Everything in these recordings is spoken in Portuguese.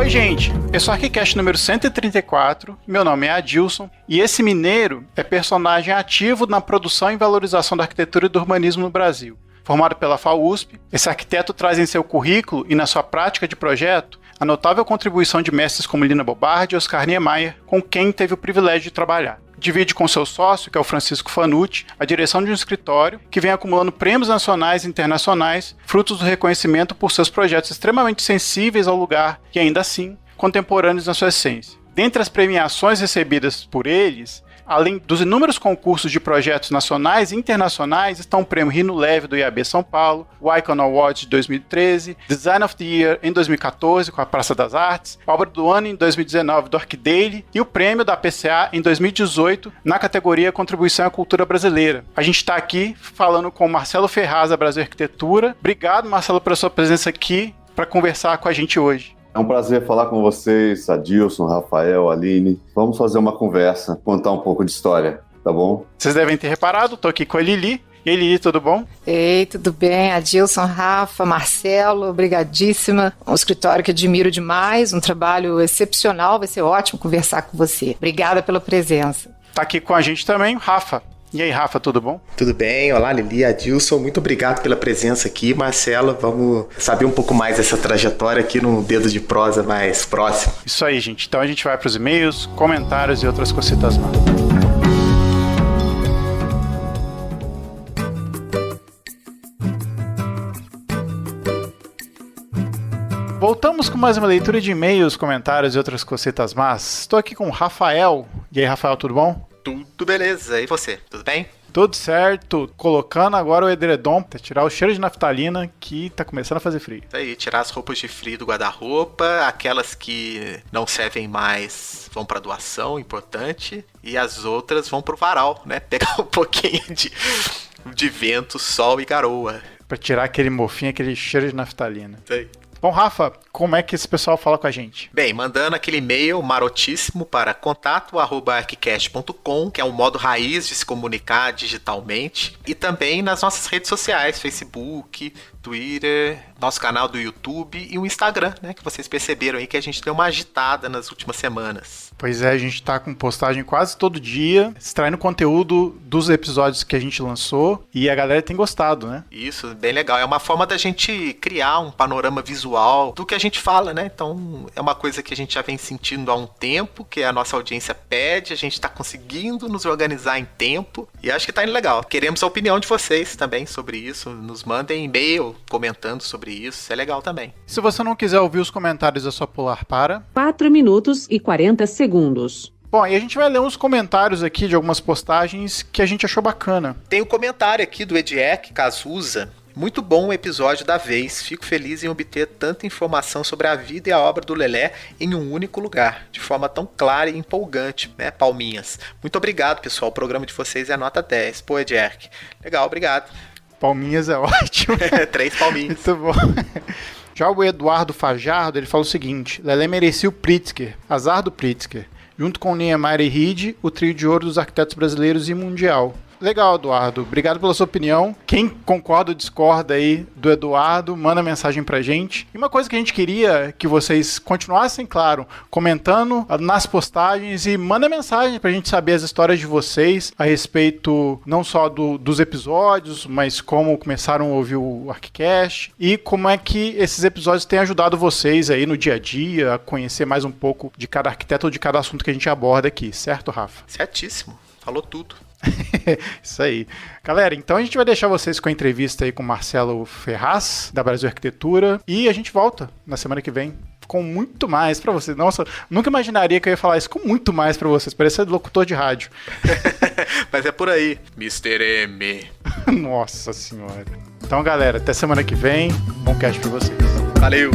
Oi, gente, esse é o ArchiCast número 134, meu nome é Adilson, e esse mineiro é personagem ativo na produção e valorização da arquitetura e do urbanismo no Brasil. Formado pela FAUSP, esse arquiteto traz em seu currículo e na sua prática de projeto a notável contribuição de mestres como Lina Bobardi e Oscar Niemeyer, com quem teve o privilégio de trabalhar. Divide com seu sócio, que é o Francisco Fanucci, a direção de um escritório que vem acumulando prêmios nacionais e internacionais, frutos do reconhecimento por seus projetos extremamente sensíveis ao lugar e, ainda assim, contemporâneos na sua essência. Dentre as premiações recebidas por eles, além dos inúmeros concursos de projetos nacionais e internacionais, estão o Prêmio Rino Leve do IAB São Paulo, o Icon Award de 2013, Design of the Year em 2014 com a Praça das Artes, a Obra do Ano em 2019 do ArchDaily e o Prêmio da PCA em 2018 na categoria Contribuição à Cultura Brasileira. A gente está aqui falando com o Marcelo Ferraz, da Brasil Arquitetura. Obrigado, Marcelo, pela sua presença aqui para conversar com a gente hoje. É um prazer falar com vocês, Adilson, Rafael, Aline. Vamos fazer uma conversa, contar um pouco de história, tá bom? Vocês devem ter reparado, estou aqui com a Lili. E aí, Lili, tudo bom? Ei, tudo bem? Adilson, Rafa, Marcelo, obrigadíssima. Um escritório que admiro demais, um trabalho excepcional, vai ser ótimo conversar com você. Obrigada pela presença. Tá aqui com a gente também o Rafa. E aí, Rafa, tudo bom? Tudo bem, olá Lili, Adilson, muito obrigado pela presença aqui. Marcelo, vamos saber um pouco mais dessa trajetória aqui no Dedo de Prosa mais próximo. Isso aí, gente. Então a gente vai para os e-mails, comentários e outras cositas mais. Voltamos com mais uma leitura de e-mails, comentários e outras cositas más. Estou aqui com o Rafael. E aí, Rafael, tudo bom? Tudo beleza. E você, tudo bem? Tudo certo. Colocando agora o edredom para tirar o cheiro de naftalina que tá começando a fazer frio. Isso aí, tirar as roupas de frio do guarda-roupa, aquelas que não servem mais vão para doação, importante, e as outras vão pro varal, né? Pegar um pouquinho de vento, sol e garoa. Para tirar aquele mofinho, aquele cheiro de naftalina. Isso aí. Bom, Rafa, como é que esse pessoal fala com a gente? Bem, mandando aquele e-mail marotíssimo para contato@archicast.com, que é um modo raiz de se comunicar digitalmente, e também nas nossas redes sociais, Facebook, Twitter, nosso canal do YouTube e o Instagram, né, que vocês perceberam aí que a gente deu uma agitada nas últimas semanas. Pois é, a gente tá com postagem quase todo dia, extraindo conteúdo dos episódios que a gente lançou, e a galera tem gostado, né? Isso, bem legal. É uma forma da gente criar um panorama visual do que a gente fala, né? Então, é uma coisa que a gente já vem sentindo há um tempo, que a nossa audiência pede, a gente tá conseguindo nos organizar em tempo, e acho que tá indo legal. Queremos a opinião de vocês também sobre isso, nos mandem e-mail comentando sobre isso, é legal também. Se você não quiser ouvir os comentários, é só pular para 4 minutos e 40 segundos. Bom, e a gente vai ler uns comentários aqui de algumas postagens que a gente achou bacana. Tem um comentário aqui do Ediek Cazuza. Muito bom o episódio da vez. Fico feliz em obter tanta informação sobre a vida e a obra do Lelé em um único lugar, de forma tão clara e empolgante, né? Palminhas. Muito obrigado, pessoal. O programa de vocês é nota 10. Pô, Ediek. Legal, obrigado. Palminhas é ótimo. 3 palminhas. Muito bom. Já o Eduardo Fajardo, ele fala o seguinte: Lelé merecia o Pritzker, azar do Pritzker. Junto com Niemeyer e Reed, o trio de ouro dos arquitetos brasileiros e mundial. Legal, Eduardo. Obrigado pela sua opinião. Quem concorda ou discorda aí do Eduardo, manda mensagem pra gente. E uma coisa que a gente queria que vocês continuassem, claro, comentando nas postagens e manda mensagem pra gente saber as histórias de vocês a respeito não só dos episódios, mas como começaram a ouvir o ArchiCast e como é que esses episódios têm ajudado vocês aí no dia a dia a conhecer mais um pouco de cada arquiteto ou de cada assunto que a gente aborda aqui, certo, Rafa? Certíssimo. Falou tudo. Isso aí. Galera, então a gente vai deixar vocês com a entrevista aí com o Marcelo Ferraz, da Brasil Arquitetura, e a gente volta na semana que vem com muito mais pra vocês. Nossa, nunca imaginaria que eu ia falar isso, com muito mais pra vocês, parece locutor de rádio. Mas é por aí, Mr. M. Nossa senhora. Então, galera, até semana que vem, bom cast pra vocês. Valeu!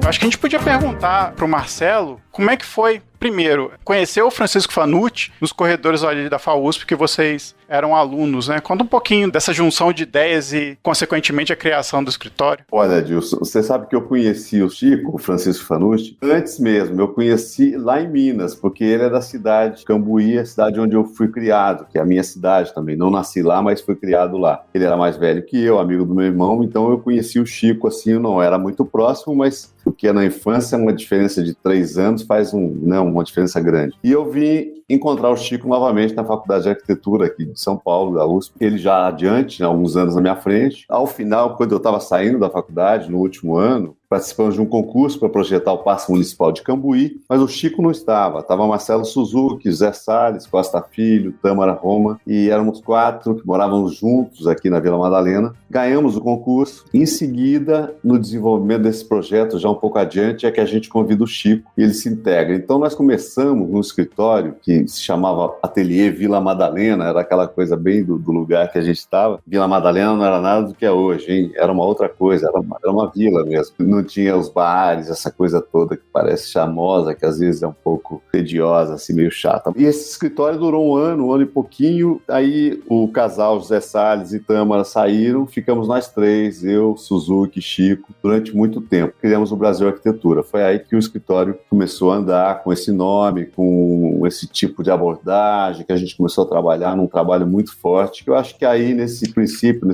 Acho que a gente podia perguntar pro Marcelo como é que foi, primeiro, conhecer o Francisco Fanucci nos corredores ali da FAUSP, que vocês eram alunos, né? Conta um pouquinho dessa junção de ideias e, consequentemente, a criação do escritório. Olha, Adilson, você sabe que eu conheci o Chico, o Francisco Fanucci, antes mesmo. Eu conheci lá em Minas, porque ele é da cidade de Cambuí, a cidade onde eu fui criado, que é a minha cidade também. Não nasci lá, mas fui criado lá. Ele era mais velho que eu, amigo do meu irmão, então eu conheci o Chico, assim, eu não era muito próximo, mas porque na infância uma diferença de 3 anos faz uma diferença grande. E eu vim encontrar o Chico novamente na Faculdade de Arquitetura aqui de São Paulo, da USP. Ele já adiante, alguns anos na minha frente. Ao final, quando eu estava saindo da faculdade, no último ano, participamos de um concurso para projetar o Parque Municipal de Cambuí, mas o Chico não estava. Estava Marcelo Suzuki, Zé Salles, Costa Filho, Tâmara Roma, e éramos 4 que morávamos juntos aqui na Vila Madalena. Ganhamos o concurso. Em seguida, no desenvolvimento desse projeto, já um pouco adiante, é que a gente convida o Chico e ele se integra. Então, nós começamos num escritório que se chamava Ateliê Vila Madalena, era aquela coisa bem do lugar que a gente estava. Vila Madalena não era nada do que é hoje, hein? Era uma outra coisa, era uma vila mesmo. Não tinha os bares, essa coisa toda que parece charmosa, que às vezes é um pouco tediosa, assim, meio chata. E esse escritório durou um ano e pouquinho, aí o casal José Salles e Tâmara saíram, ficamos nós 3, eu, Suzuki, Chico, durante muito tempo. Criamos o Brasil Arquitetura. Foi aí que o escritório começou a andar com esse nome, com esse tipo de abordagem, que a gente começou a trabalhar num trabalho muito forte, que eu acho que aí, nesse princípio,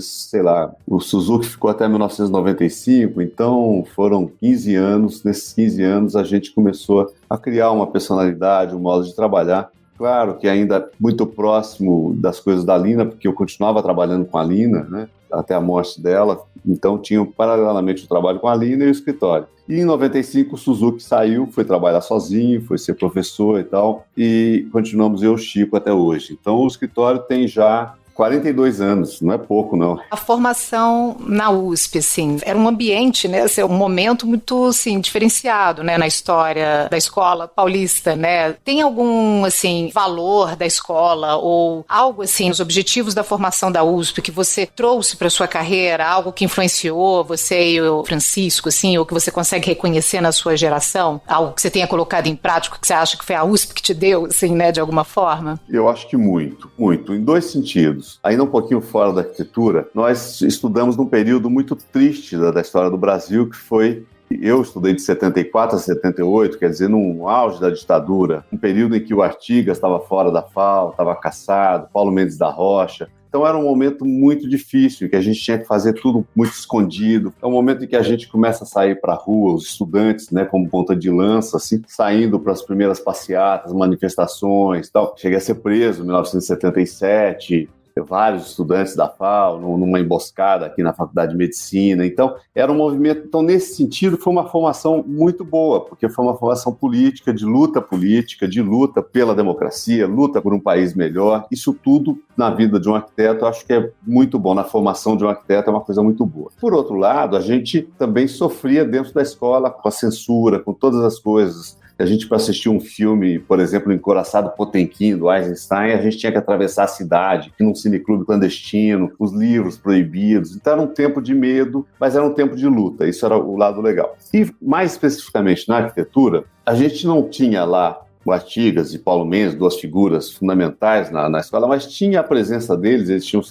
o Suzuki ficou até 1995, então foram 15 anos. Nesses 15 anos a gente começou a criar uma personalidade, um modo de trabalhar. Claro que ainda muito próximo das coisas da Lina, porque eu continuava trabalhando com a Lina, né, até a morte dela, então tinha paralelamente o trabalho com a Lina e o escritório. E em 95 o Suzuki saiu, foi trabalhar sozinho, foi ser professor e tal, e continuamos eu e o Chico até hoje. Então o escritório tem já 42 anos, não é pouco, não. A formação na USP, assim, era um ambiente, né, assim, um momento muito, assim, diferenciado, né, na história da escola paulista, né? Tem algum, assim, valor da escola ou algo, assim, os objetivos da formação da USP que você trouxe para sua carreira, algo que influenciou você e o Francisco, assim, ou que você consegue reconhecer na sua geração? Algo que você tenha colocado em prática, que você acha que foi a USP que te deu, assim, né, de alguma forma? Eu acho que muito, em 2 sentidos. Ainda um pouquinho fora da arquitetura, nós estudamos num período muito triste da história do Brasil, que foi... Eu estudei de 74 a 78, quer dizer, no auge da ditadura, um período em que o Artigas estava fora da FAO, estava caçado, Paulo Mendes da Rocha. Então era um momento muito difícil, que a gente tinha que fazer tudo muito escondido. É um momento em que a gente começa a sair para a rua, os estudantes, né, como ponta de lança, assim, saindo para as primeiras passeatas, manifestações e tal. Cheguei a ser preso em 1977, vários estudantes da FAO, numa emboscada aqui na Faculdade de Medicina. Então, era um movimento... Então, nesse sentido, foi uma formação muito boa, porque foi uma formação política, de luta pela democracia, luta por um país melhor. Isso tudo, na vida de um arquiteto, eu acho que é muito bom. Na formação de um arquiteto é uma coisa muito boa. Por outro lado, a gente também sofria dentro da escola com a censura, com todas as coisas. A gente, para assistir um filme, por exemplo, Encoraçado Potemkin, do Eisenstein, a gente tinha que atravessar a cidade, ir num cineclube clandestino, os livros proibidos. Então era um tempo de medo, mas era um tempo de luta. Isso era o lado legal. E, mais especificamente, na arquitetura, a gente não tinha lá o Artigas e Paulo Mendes, 2 figuras fundamentais na escola, mas tinha a presença deles, eles tinham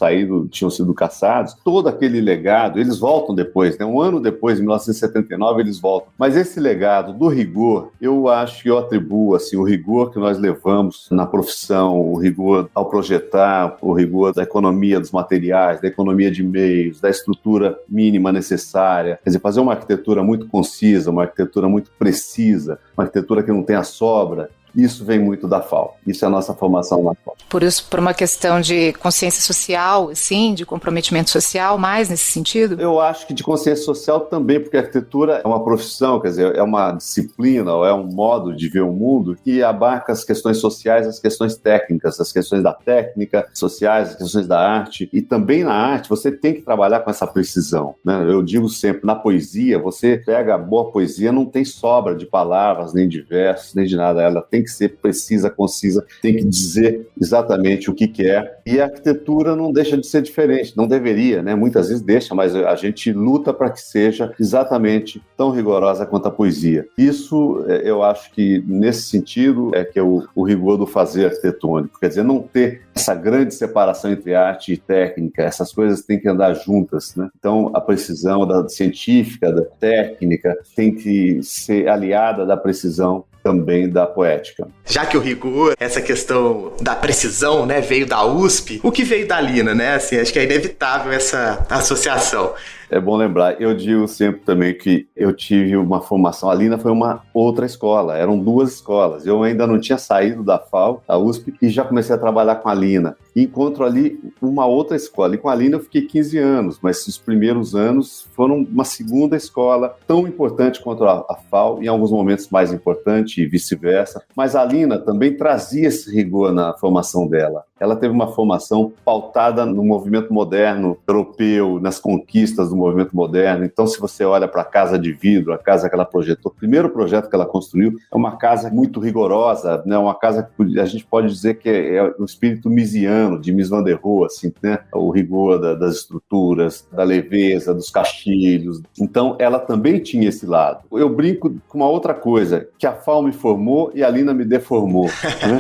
sido caçados, todo aquele legado, eles voltam depois, né? Um ano depois, em 1979, eles voltam. Mas esse legado do rigor, eu acho que eu atribuo, assim, o rigor que nós levamos na profissão, o rigor ao projetar, o rigor da economia dos materiais, da economia de meios, da estrutura mínima necessária, quer dizer, fazer uma arquitetura muito concisa, uma arquitetura muito precisa, uma arquitetura que não tenha sobra. Isso vem muito da FAO. Isso é a nossa formação na FAO. Por isso, por uma questão de consciência social, assim, de comprometimento social, mais nesse sentido? Eu acho que de consciência social também, porque a arquitetura é uma profissão, quer dizer, é uma disciplina, ou é um modo de ver o mundo que abarca as questões sociais, as questões técnicas, as questões da técnica, sociais, as questões da arte. E também na arte você tem que trabalhar com essa precisão, né? Eu digo sempre, na poesia, você pega a boa poesia, não tem sobra de palavras, nem de versos, nem de nada. Ela tem tem que ser precisa, concisa, tem que dizer exatamente o que quer. E a arquitetura não deixa de ser diferente, não deveria, né? Muitas vezes deixa, mas a gente luta para que seja exatamente tão rigorosa quanto a poesia. Isso, eu acho que, nesse sentido, é que é o rigor do fazer arquitetônico. Quer dizer, não ter essa grande separação entre arte e técnica, essas coisas têm que andar juntas, né? Então, a precisão da científica, da técnica, tem que ser aliada da precisão também da poética. Já que o rigor, essa questão da precisão, né, veio da USP, o que veio da Lina, né? Assim, acho que é inevitável essa associação. É bom lembrar, eu digo sempre também que eu tive uma formação, a Lina foi uma outra escola, eram 2 escolas, eu ainda não tinha saído da FAO, da USP, e já comecei a trabalhar com a Lina. E encontro ali uma outra escola, e com a Lina eu fiquei 15 anos, mas os primeiros anos foram uma segunda escola, tão importante quanto a FAO, em alguns momentos mais importante e vice-versa, mas a Lina também trazia esse rigor na formação dela. Ela teve uma formação pautada no movimento moderno europeu, nas conquistas do movimento moderno. Então, se você olha para a Casa de Vidro, a casa que ela projetou, o primeiro projeto que ela construiu é uma casa muito rigorosa, né? Uma casa que a gente pode dizer que é o espírito misiano, de Mies van der Rohe, assim, né? O rigor das estruturas, da leveza, dos castilhos. Então, ela também tinha esse lado. Eu brinco com uma outra coisa, que a FAO me formou e a Lina me deformou. Né?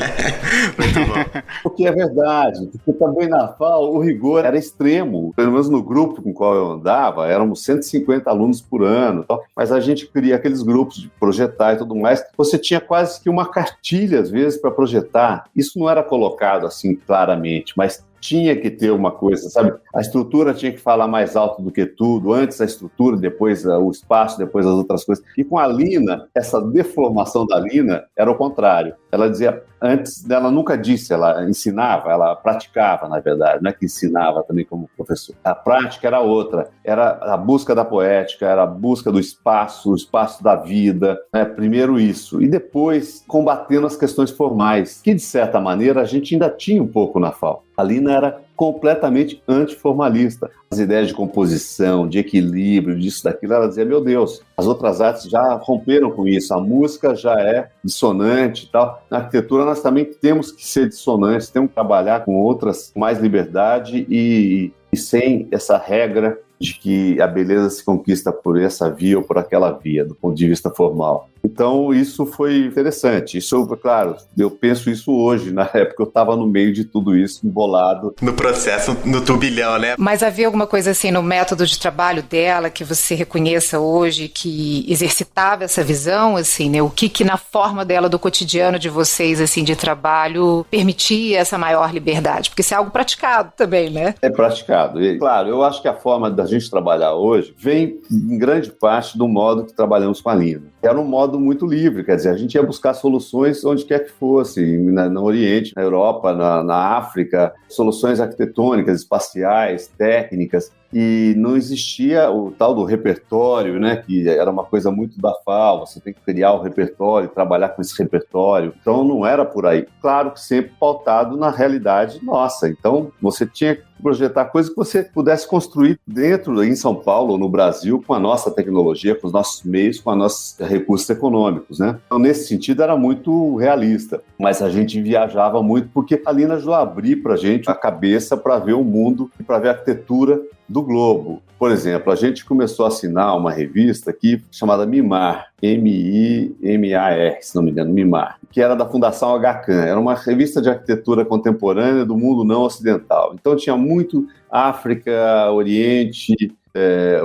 Muito bom. Porque é verdade, porque também na FAO o rigor era extremo, pelo menos no grupo com o qual eu andava, éramos 150 alunos por ano, mas a gente cria aqueles grupos de projetar e tudo mais, você tinha quase que uma cartilha às vezes para projetar, isso não era colocado assim claramente, mas tinha que ter uma coisa, sabe? A estrutura tinha que falar mais alto do que tudo, antes a estrutura, depois o espaço, depois as outras coisas. E com a Lina, essa deformação da Lina era o contrário. Ela dizia, antes, ela nunca disse, ela ensinava, ela praticava, na verdade, não é que ensinava também como professor. A prática era outra, era a busca da poética, era a busca do espaço, o espaço da vida, né? Primeiro isso, e depois combatendo as questões formais, que de certa maneira a gente ainda tinha um pouco na FAO. A Lina era completamente antiformalista. As ideias de composição, de equilíbrio, disso, daquilo, ela dizia, meu Deus, as outras artes já romperam com isso, a música já é dissonante e tal. Na arquitetura nós também temos que ser dissonantes, temos que trabalhar com outras, com mais liberdade e sem essa regra de que a beleza se conquista por essa via ou por aquela via, do ponto de vista formal. Então, isso foi interessante. Isso, claro, eu penso isso hoje. Na época, eu estava no meio de tudo isso, embolado. No processo, no turbilhão, né? Mas havia alguma coisa assim no método de trabalho dela que você reconheça hoje que exercitava essa visão, assim, né? O que na forma dela, do cotidiano de vocês, assim, de trabalho, permitia essa maior liberdade? Porque isso é algo praticado também, né? É praticado. E, claro, eu acho que a forma da gente trabalhar hoje vem, em grande parte, do modo que trabalhamos com a Lina. Era um modo muito livre, quer dizer, a gente ia buscar soluções onde quer que fosse, no Oriente, na Europa, na África, soluções arquitetônicas, espaciais, técnicas, e não existia o tal do repertório, né, que era uma coisa muito da FAO, você tem que criar o repertório, trabalhar com esse repertório, então não era por aí. Claro que sempre pautado na realidade nossa, então você tinha que projetar coisas que você pudesse construir dentro, em São Paulo ou no Brasil, com a nossa tecnologia, com os nossos meios, com os nossos recursos econômicos, né? Então, nesse sentido, era muito realista, mas a gente viajava muito porque a Lina ajudou a abrir para a gente a cabeça para ver o mundo e para ver a arquitetura do globo. Por exemplo, a gente começou a assinar uma revista aqui chamada Mimar, M-I-M-A-R, se não me engano, Mimar, que era da Fundação HCAM, era uma revista de arquitetura contemporânea do mundo não ocidental. Então tinha muito África, Oriente,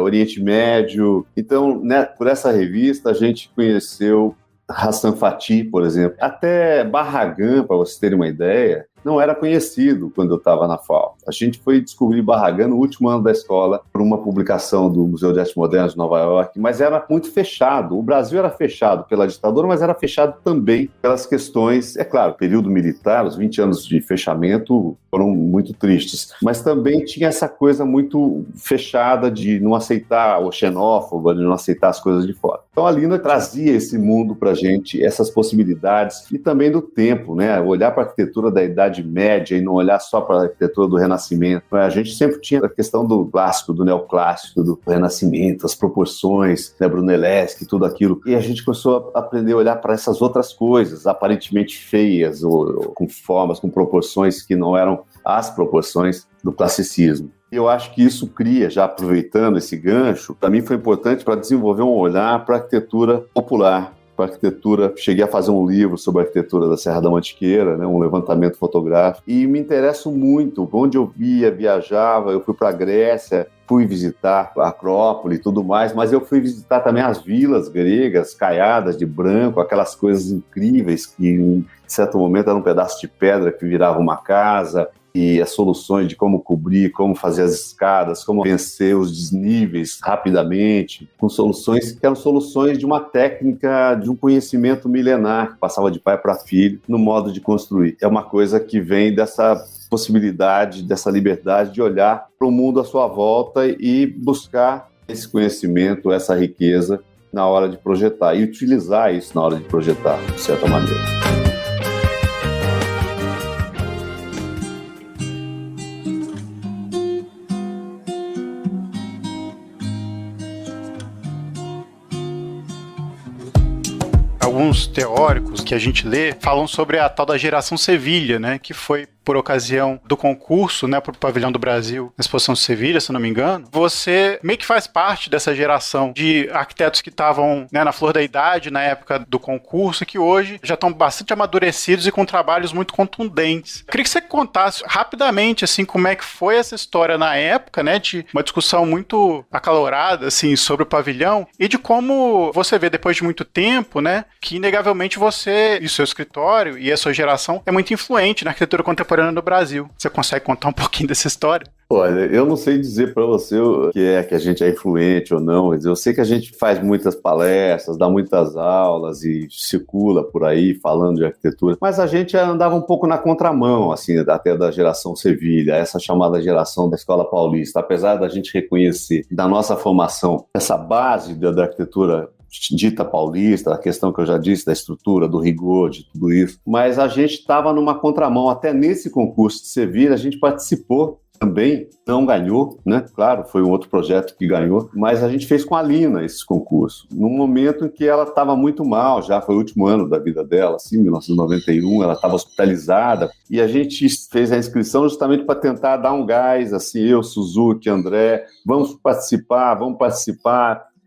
Oriente Médio. Então, né, por essa revista, a gente conheceu Hassan Fathy, por exemplo. Até Barragan, para vocês terem uma ideia, não era conhecido quando eu estava na FAO. A gente foi descobrir Barragan no último ano da escola por uma publicação do Museu de Arte Moderna de Nova York, mas era muito fechado. O Brasil era fechado pela ditadura, mas era fechado também pelas questões, é claro, período militar, os 20 anos de fechamento foram muito tristes, mas também tinha essa coisa muito fechada de não aceitar o xenófobo, de não aceitar as coisas de fora. Então a Lina trazia esse mundo para a gente, essas possibilidades e também do tempo, né? Olhar para a arquitetura da Idade Média e não olhar só para a arquitetura do Renascimento. A gente sempre tinha a questão do clássico, do neoclássico, do Renascimento, as proporções, né? Brunelleschi, tudo aquilo. E a gente começou a aprender a olhar para essas outras coisas, aparentemente feias, ou com formas, com proporções que não eram as proporções do classicismo. E eu acho que isso cria, já aproveitando esse gancho, para mim foi importante para desenvolver um olhar para a arquitetura popular, para a arquitetura. Cheguei a fazer um livro sobre a arquitetura da Serra da Mantiqueira, né, um levantamento fotográfico, e me interesso muito. Onde eu viajava, eu fui para a Grécia, fui visitar a Acrópole e tudo mais, mas eu fui visitar também as vilas gregas, caiadas de branco, aquelas coisas incríveis que, em certo momento, era um pedaço de pedra que virava uma casa, e as soluções de como cobrir, como fazer as escadas, como vencer os desníveis rapidamente, com soluções que eram soluções de uma técnica, de um conhecimento milenar, que passava de pai para filho, no modo de construir. É uma coisa que vem dessa possibilidade, dessa liberdade de olhar para o mundo à sua volta e buscar esse conhecimento, essa riqueza na hora de projetar, e utilizar isso na hora de projetar, de certa maneira. Alguns teóricos que a gente lê falam sobre a tal da geração Sevilha, né, que foi por ocasião do concurso, né, para o Pavilhão do Brasil, na Exposição de Sevilha, se não me engano. Você meio que faz parte dessa geração de arquitetos que estavam, né, na flor da idade, na época do concurso, que hoje já estão bastante amadurecidos e com trabalhos muito contundentes. Eu queria que você contasse rapidamente, assim, como é que foi essa história na época, né, de uma discussão muito acalorada, assim, sobre o pavilhão, e de como você vê, depois de muito tempo, né, que inegavelmente você e o seu escritório e a sua geração é muito influente na arquitetura contemporânea no Brasil. Você consegue contar um pouquinho dessa história? Olha, eu não sei dizer para você o que é que a gente é influente ou não. Eu sei que a gente faz muitas palestras, dá muitas aulas e circula por aí falando de arquitetura, mas a gente andava um pouco na contramão, assim, até da geração Sevilha, essa chamada geração da Escola Paulista. Apesar da gente reconhecer da nossa formação essa base da arquitetura dita paulista, a questão que eu já disse da estrutura, do rigor, de tudo isso, mas a gente estava numa contramão. Até nesse concurso de Sevilha a gente participou também, não ganhou, né? Claro, foi um outro projeto que ganhou, mas a gente fez com a Lina esse concurso, num momento em que ela estava muito mal, já foi o último ano da vida dela, assim, 1991, ela estava hospitalizada, e a gente fez a inscrição justamente para tentar dar um gás, assim, eu, Suzuki, André, vamos participar,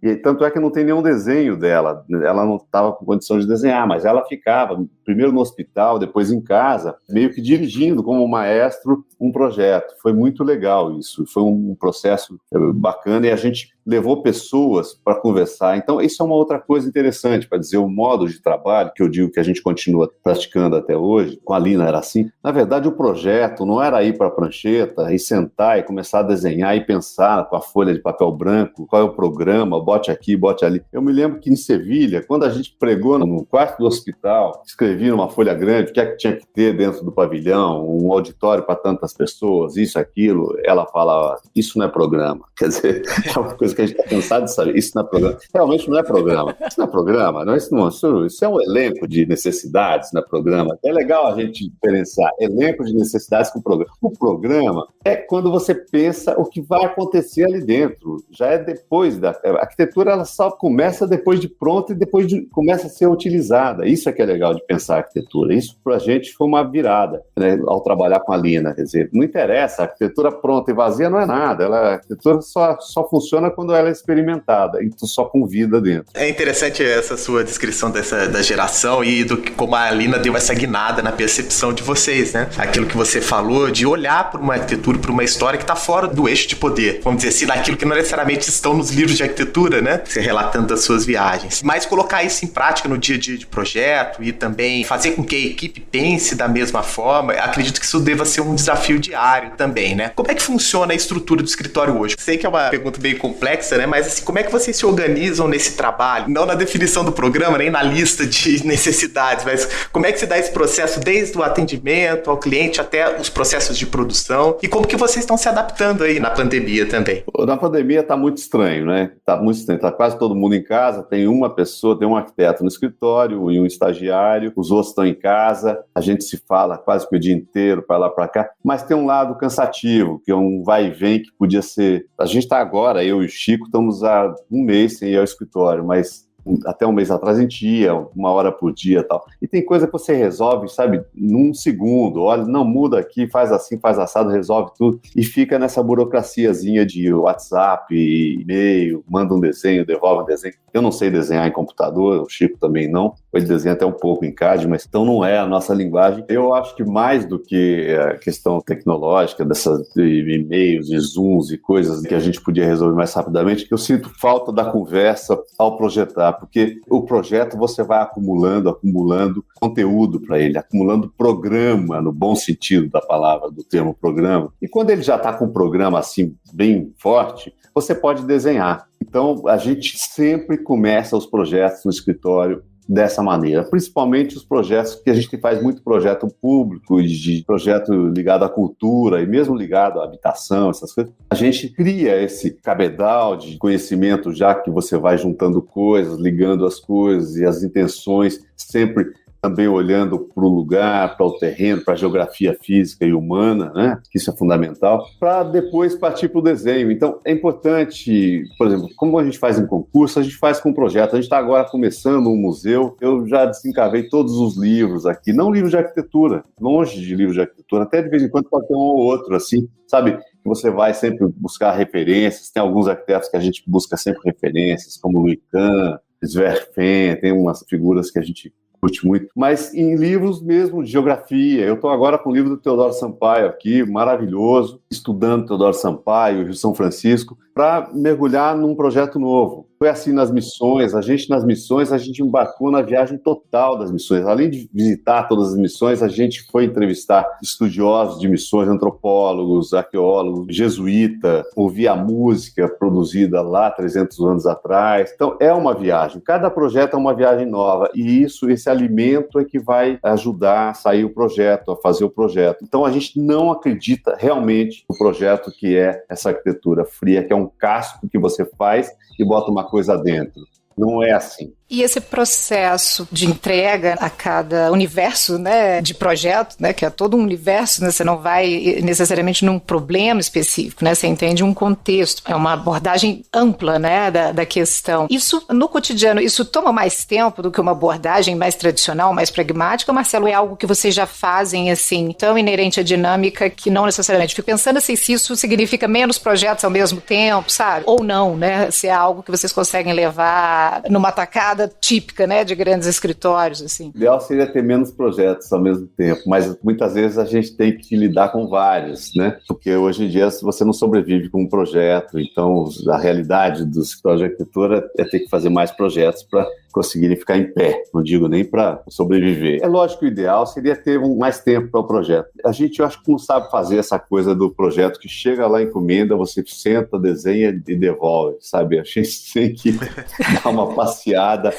E tanto é que não tem nenhum desenho dela, ela não estava com condição de desenhar, mas ela ficava primeiro no hospital, depois em casa, meio que dirigindo como maestro um projeto. Foi muito legal isso, foi um processo bacana e a gente levou pessoas para conversar. Então, isso é uma outra coisa interessante, para dizer o modo de trabalho, que eu digo que a gente continua praticando até hoje, com a Lina era assim. Na verdade, o projeto não era ir para a prancheta e sentar e começar a desenhar e pensar com a folha de papel branco, qual é o programa, bote aqui, bote ali. Eu me lembro que em Sevilha, quando a gente pregou no quarto do hospital, escrevi numa folha grande o que é que tinha que ter dentro do pavilhão, um auditório para tantas pessoas, isso, aquilo, ela falava, isso não é programa. Quer dizer, é uma coisa que a gente está cansado de saber, isso não é programa. Realmente não é programa. Isso não é programa, não, isso é um elenco de necessidades, não é programa. É legal a gente diferenciar elenco de necessidades com programa. O programa é quando você pensa o que vai acontecer ali dentro, já é depois da... A arquitetura ela só começa depois de pronta e depois começa a ser utilizada. Isso é que é legal de pensar a arquitetura. Isso para a gente foi uma virada, né, ao trabalhar com a Lina. Quer dizer, não interessa, a arquitetura pronta e vazia não é nada. A arquitetura só funciona quando ela é experimentada, então só com vida dentro. É interessante essa sua descrição da geração e do que como a Lina deu essa guinada na percepção de vocês, né? Aquilo que você falou de olhar para uma arquitetura, para uma história que está fora do eixo de poder. Vamos dizer assim, daquilo que não necessariamente estão nos livros de arquitetura, né? Você relatando das suas viagens. Mas colocar isso em prática no dia a dia de projeto e também fazer com que a equipe pense da mesma forma, acredito que isso deva ser um desafio diário também, né? Como é que funciona a estrutura do escritório hoje? Sei que é uma pergunta bem complexa, complexa, né? Mas assim, como é que vocês se organizam nesse trabalho? Não na definição do programa, nem na lista de necessidades, mas como é que se dá esse processo desde o atendimento ao cliente até os processos de produção? E como que vocês estão se adaptando aí na pandemia também? Na pandemia tá muito estranho, né? Tá muito estranho. Tá quase todo mundo em casa, tem uma pessoa, tem um arquiteto no escritório e um estagiário, os outros estão em casa, a gente se fala quase que o dia inteiro, para lá para cá, mas tem um lado cansativo, que é um vai e vem que podia ser... A gente está agora, eu e o Chico, estamos há um mês sem ir ao escritório, mas até um mês atrás a gente ia 1 hora por dia e tal. E tem coisa que você resolve, sabe, num segundo. Olha, não, muda aqui, faz assim, faz assado, resolve tudo. E fica nessa burocraciazinha de WhatsApp, e-mail, manda um desenho, devolve um desenho. Eu não sei desenhar em computador, o Chico também não. Ele desenha até um pouco em CAD, mas então não é a nossa linguagem. Eu acho que mais do que a questão tecnológica, dessas e-mails e Zooms e coisas que a gente podia resolver mais rapidamente, eu sinto falta da conversa ao projetar. Porque o projeto você vai acumulando conteúdo para ele, acumulando programa, no bom sentido da palavra, do termo programa. E quando ele já está com um programa assim bem forte, você pode desenhar. Então, a gente sempre começa os projetos no escritório dessa maneira, principalmente os projetos que a gente faz muito projeto público, de projeto ligado à cultura e mesmo ligado à habitação, essas coisas. A gente cria esse cabedal de conhecimento, já que você vai juntando coisas, ligando as coisas e as intenções, sempre também olhando para o lugar, para o terreno, para a geografia física e humana, né? Que isso é fundamental, para depois partir para o desenho. Então, é importante, por exemplo, como a gente faz em concurso, a gente faz com projeto. A gente está agora começando um museu, eu já desencavei todos os livros aqui, não livros de arquitetura, longe de livros de arquitetura, até de vez em quando pode ter um ou outro, assim, sabe? Que você vai sempre buscar referências, tem alguns arquitetos que a gente busca sempre referências, como Louis Kahn, Zwerfen, tem umas figuras que a gente curte muito, mas em livros mesmo de geografia. Eu estou agora com o livro do Teodoro Sampaio aqui, maravilhoso, estudando Teodoro Sampaio, Rio São Francisco, para mergulhar num projeto novo. Foi assim nas missões, a gente embarcou na viagem total das missões. Além de visitar todas as missões, a gente foi entrevistar estudiosos de missões, antropólogos, arqueólogos, jesuíta, ouvir a música produzida lá 300 anos atrás. Então, é uma viagem. Cada projeto é uma viagem nova e esse alimento é que vai ajudar a sair o projeto, a fazer o projeto. Então, a gente não acredita realmente no projeto que é essa arquitetura fria, que é um casco que você faz e bota uma coisa dentro. Não é assim. E esse processo de entrega a cada universo, né, de projeto, né, que é todo um universo, né, você não vai necessariamente num problema específico, né, você entende um contexto, é uma abordagem ampla, né, da questão. Isso, no cotidiano, isso toma mais tempo do que uma abordagem mais tradicional, mais pragmática, Marcelo, é algo que vocês já fazem, assim, tão inerente à dinâmica que não necessariamente. Fico pensando assim, se isso significa menos projetos ao mesmo tempo, sabe? Ou não, né, se é algo que vocês conseguem levar numa tacada típica, né, de grandes escritórios, assim. O ideal seria ter menos projetos ao mesmo tempo, mas muitas vezes a gente tem que lidar com vários, né, porque hoje em dia você não sobrevive com um projeto, então a realidade do escritório de arquitetura é ter que fazer mais projetos para conseguirem ficar em pé, não digo nem para sobreviver. É lógico que o ideal seria ter mais tempo para o projeto. A gente, eu acho que não sabe fazer essa coisa do projeto que chega lá, encomenda, você senta, desenha e devolve, sabe? A gente tem que dar uma passeada,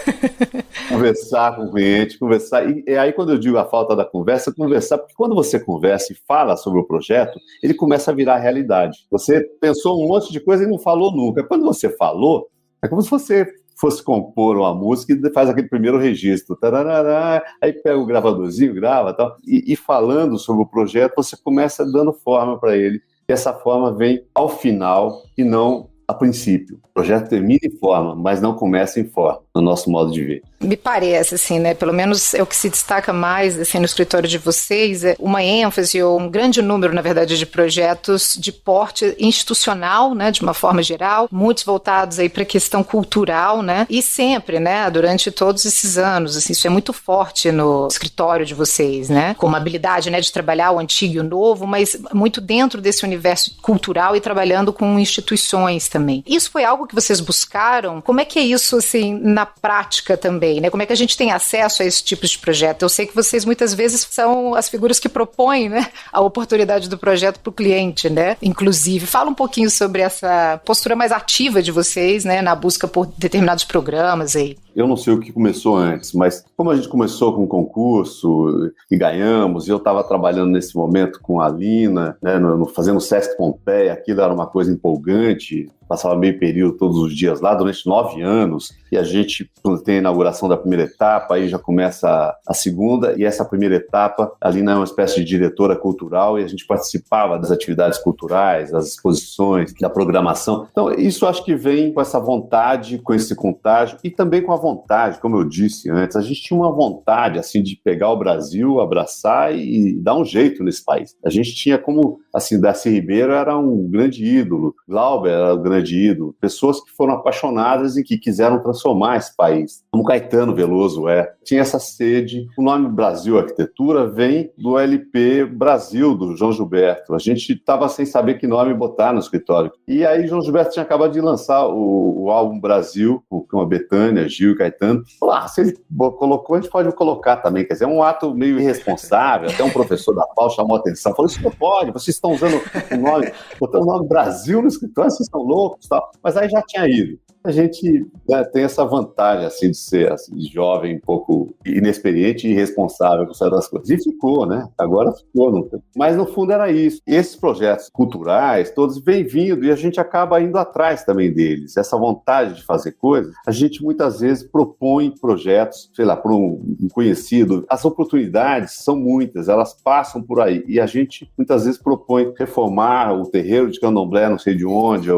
conversar com o cliente, conversar. E aí, quando eu digo a falta da conversa, conversar, porque quando você conversa e fala sobre o projeto, ele começa a virar realidade. Você pensou um monte de coisa e não falou nunca. Quando você falou, é como se você fosse compor uma música e faz aquele primeiro registro, tarará, aí pega o gravadorzinho, grava e tal, e falando sobre o projeto, você começa dando forma para ele, e essa forma vem ao final e não a princípio. O projeto termina em forma, mas não começa em forma, no nosso modo de ver. Me parece, assim, né, pelo menos é o que se destaca mais, assim, no escritório de vocês, é uma ênfase ou um grande número, na verdade, de projetos de porte institucional, né, de uma forma geral, muitos voltados aí para a questão cultural, né, e sempre, né, durante todos esses anos, assim, isso é muito forte no escritório de vocês, né, com uma habilidade, né, de trabalhar o antigo e o novo, mas muito dentro desse universo cultural e trabalhando com instituições também. Isso foi algo que vocês buscaram? Como é que é isso, assim, na prática também, né? Como é que a gente tem acesso a esse tipo de projeto? Eu sei que vocês muitas vezes são as figuras que propõem, né, a oportunidade do projeto para o cliente, né? Inclusive, fala um pouquinho sobre essa postura mais ativa de vocês, né, na busca por determinados programas aí. Eu não sei o que começou antes, mas como a gente começou com um concurso e ganhamos, e eu estava trabalhando nesse momento com a Lina, né, fazendo o Sesc Pompeia, aquilo era uma coisa empolgante, passava meio período todos os dias lá, durante 9 anos, e a gente, quando tem a inauguração da primeira etapa, aí já começa a segunda, e essa primeira etapa, a Lina é uma espécie de diretora cultural, e a gente participava das atividades culturais, das exposições, da programação. Então, isso acho que vem com essa vontade, com esse contágio, e também com a vontade, como eu disse antes, a gente tinha uma vontade, assim, de pegar o Brasil, abraçar e dar um jeito nesse país. A gente tinha como, assim, Darcy Ribeiro era um grande ídolo, Glauber era um grande ídolo, pessoas que foram apaixonadas e que quiseram transformar esse país, como Caetano Veloso tinha essa sede. O nome Brasil Arquitetura vem do LP Brasil, do João Gilberto. A gente estava sem saber que nome botar no escritório. E aí João Gilberto tinha acabado de lançar o álbum Brasil, com a Betânia, Gil e Caetano. Se ele colocou, a gente pode colocar também. Quer dizer, é um ato meio irresponsável. Até um professor da FAO chamou a atenção. Falou, isso não pode, vocês estão usando o nome, botando o nome Brasil no escritório, vocês estão loucos. Tal. Mas aí já tinha ido. A gente tem essa vantagem assim, de ser assim, jovem, um pouco inexperiente e irresponsável com certas coisas. E ficou, né? Agora ficou. Não tem. Mas no fundo era isso. Esses projetos culturais, todos vêm vindo e a gente acaba indo atrás também deles. Essa vontade de fazer coisas, a gente muitas vezes propõe projetos, sei lá, para um conhecido. As oportunidades são muitas, elas passam por aí. E a gente muitas vezes propõe reformar o terreiro de Candomblé, não sei de onde,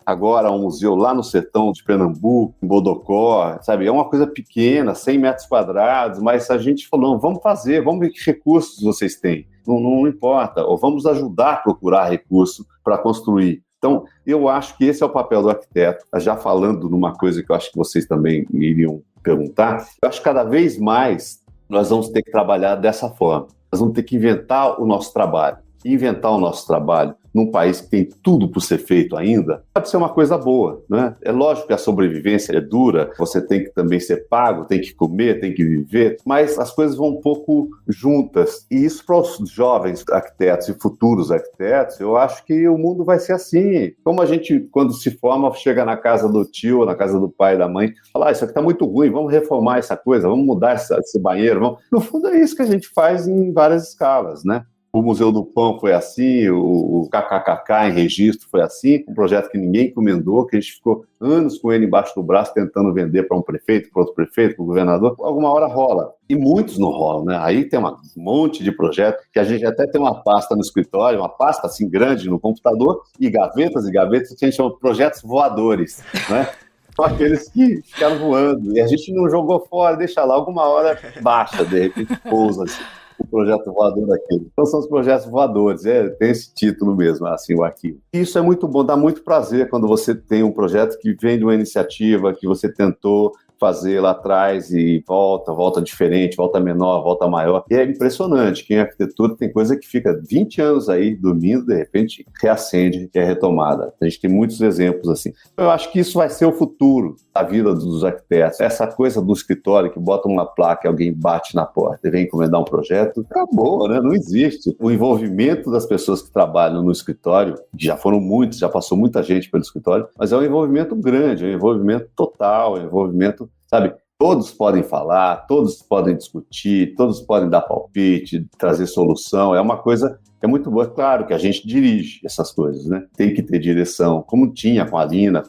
agora um museu lá no sertão de Pernambuco, em Bodocó, sabe? É uma coisa pequena, 100 metros quadrados, mas a gente falou, vamos fazer, vamos ver que recursos vocês têm. Não importa, ou vamos ajudar a procurar recurso para construir. Então, eu acho que esse é o papel do arquiteto. Já falando numa coisa que eu acho que vocês também iriam perguntar, eu acho que cada vez mais nós vamos ter que trabalhar dessa forma. Nós vamos ter que inventar o nosso trabalho. E inventar o nosso trabalho num país que tem tudo por ser feito ainda, pode ser uma coisa boa, né? É lógico que a sobrevivência é dura, você tem que também ser pago, tem que comer, tem que viver, mas as coisas vão um pouco juntas. E isso para os jovens arquitetos e futuros arquitetos, eu acho que o mundo vai ser assim. Como a gente, quando se forma, chega na casa do tio, na casa do pai e da mãe, fala, isso aqui está muito ruim, vamos reformar essa coisa, vamos mudar esse banheiro. Vamos... No fundo é isso que a gente faz em várias escalas, né? O Museu do Pão foi assim, o KKKK em registro foi assim, um projeto que ninguém encomendou, que a gente ficou anos com ele embaixo do braço tentando vender para um prefeito, para outro prefeito, para o governador. Alguma hora rola. E muitos não rolam, né? Aí tem um monte de projetos que a gente até tem uma pasta no escritório, uma pasta assim grande no computador e gavetas que a gente chama de projetos voadores, né? São aqueles que ficaram voando e a gente não jogou fora, deixa lá, alguma hora baixa, de repente pousa assim. O projeto voador daquele. Então são os projetos voadores, tem esse título mesmo, assim, o arquivo. E isso é muito bom, dá muito prazer quando você tem um projeto que vem de uma iniciativa que você tentou fazer lá atrás e volta diferente, volta menor, volta maior. E é impressionante que em arquitetura tem coisa que fica 20 anos aí dormindo, de repente reacende, que é retomada. A gente tem muitos exemplos assim. Eu acho que isso vai ser o futuro da vida dos arquitetos. Essa coisa do escritório que bota uma placa e alguém bate na porta e vem encomendar um projeto, acabou, né? Não existe. O envolvimento das pessoas que trabalham no escritório, que já foram muitos, já passou muita gente pelo escritório, mas é um envolvimento grande, é um envolvimento total, é um envolvimento, sabe? Todos podem falar, todos podem discutir, todos podem dar palpite, trazer solução. É uma coisa que é muito boa. É claro que a gente dirige essas coisas, né? Tem que ter direção, como tinha com a Lina,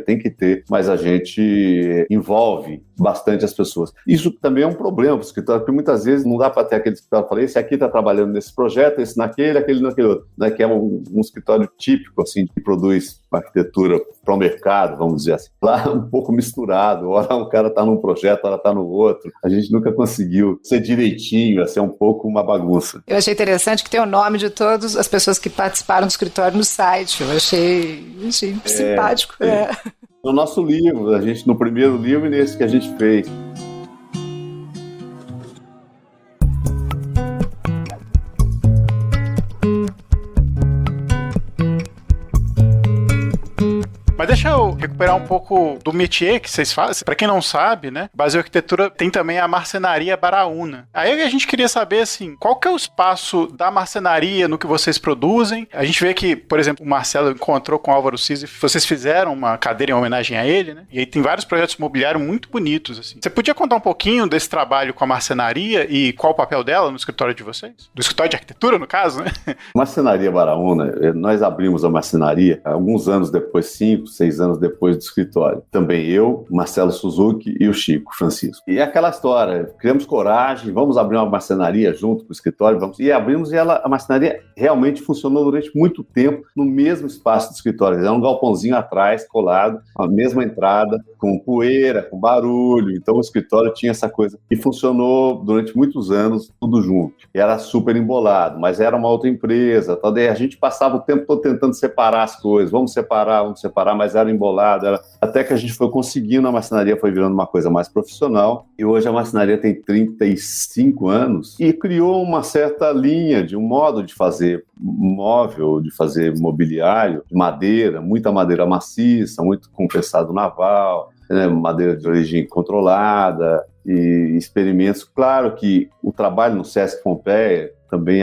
tem que ter, mas a gente envolve bastante as pessoas. Isso também é um problema para o escritório, porque muitas vezes não dá para ter aquele escritório, falei, esse aqui está trabalhando nesse projeto, esse naquele, aquele naquele outro, né? Que é um escritório típico, assim, que produz arquitetura para o mercado, vamos dizer assim. Lá um pouco misturado, ora um cara está num projeto, ora está no outro. A gente nunca conseguiu ser direitinho, ser um pouco uma bagunça. Eu achei interessante que tem o nome de todas as pessoas que participaram do escritório no site. Eu achei simpático. No nosso livro, no primeiro livro e nesse que a gente fez. Mas Mas deixa eu recuperar um pouco do métier que vocês fazem. Para quem não sabe, né, Brasil Arquitetura tem também a marcenaria Baraúna. Aí a gente queria saber, assim, qual que é o espaço da marcenaria no que vocês produzem? A gente vê que, por exemplo, o Marcelo encontrou com o Álvaro Siza, vocês fizeram uma cadeira em homenagem a ele, né? E aí tem vários projetos imobiliários muito bonitos, assim. Você podia contar um pouquinho desse trabalho com a marcenaria e qual o papel dela no escritório de vocês? Do escritório de arquitetura, no caso, né? Marcenaria Baraúna, nós abrimos a marcenaria alguns anos depois, 5, 6 anos depois do escritório. Também eu, Marcelo Suzuki e o Chico Francisco. E é aquela história, criamos coragem, vamos abrir uma marcenaria junto com o escritório, e abrimos e a marcenaria realmente funcionou durante muito tempo no mesmo espaço do escritório. Era um galpãozinho atrás, colado, a mesma entrada, com poeira, com barulho. Então o escritório tinha essa coisa. E funcionou durante muitos anos, tudo junto. E era super embolado, mas era uma outra empresa. Daí a gente passava o tempo todo tentando separar as coisas. Vamos separar, mas era embolado. Até que a gente foi conseguindo, a marcenaria foi virando uma coisa mais profissional. E hoje a marcenaria tem 35 anos e criou uma certa linha de um modo de fazer móvel, de fazer mobiliário, de madeira, muita madeira maciça, muito compressado naval, né, madeira de origem controlada e experimentos. Claro que o trabalho no Sesc Pompeia também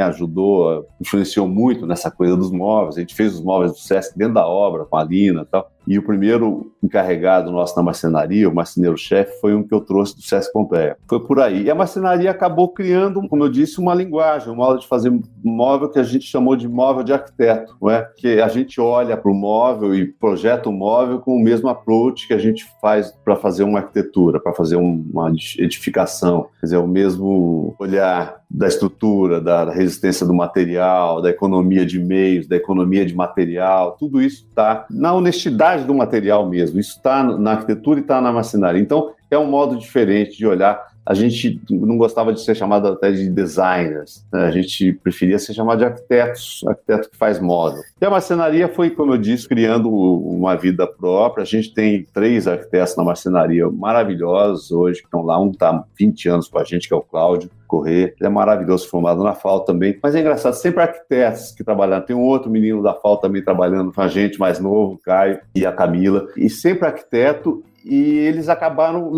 influenciou muito nessa coisa dos móveis. A gente fez os móveis do Sesc dentro da obra, com a Lina e tal. E o primeiro encarregado nosso na marcenaria, o marceneiro-chefe, foi um que eu trouxe do Sesc Pompeia. Foi por aí. E a marcenaria acabou criando, como eu disse, uma linguagem, um modo de fazer móvel que a gente chamou de móvel de arquiteto, não é? Que a gente olha para o móvel e projeta o móvel com o mesmo approach que a gente faz para fazer uma arquitetura, para fazer uma edificação. Quer dizer, o mesmo olhar da estrutura, da resistência do material, da economia de meios, da economia de material, tudo isso está na honestidade do material mesmo, isso está na arquitetura e está na marcenaria. Então, é um modo diferente de olhar. A gente não gostava de ser chamado até de designers, né? A gente preferia ser chamado de arquiteto que faz móvel. E a marcenaria foi, como eu disse, criando uma vida própria. A gente tem 3 arquitetos na marcenaria maravilhosos hoje, que estão lá. Um está há 20 anos com a gente, que é o Cláudio Corrêa. Ele é maravilhoso, formado na FAO também. Mas é engraçado, sempre arquitetos que trabalharam. Tem um outro menino da FAO também trabalhando com a gente, mais novo, o Caio e a Camila. E sempre arquiteto. E eles acabaram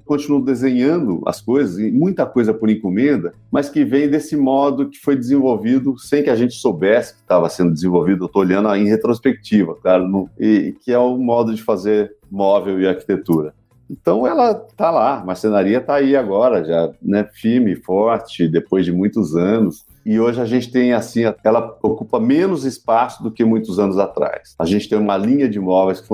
continuam desenhando as coisas, e muita coisa por encomenda, mas que vem desse modo que foi desenvolvido sem que a gente soubesse que estava sendo desenvolvido. Eu estou olhando em retrospectiva, claro, e que é o modo de fazer móvel e arquitetura. Então ela está lá, a marcenaria está aí agora, já, né, firme, forte, depois de muitos anos. E hoje a gente tem, assim, ela ocupa menos espaço do que muitos anos atrás. A gente tem uma linha de móveis que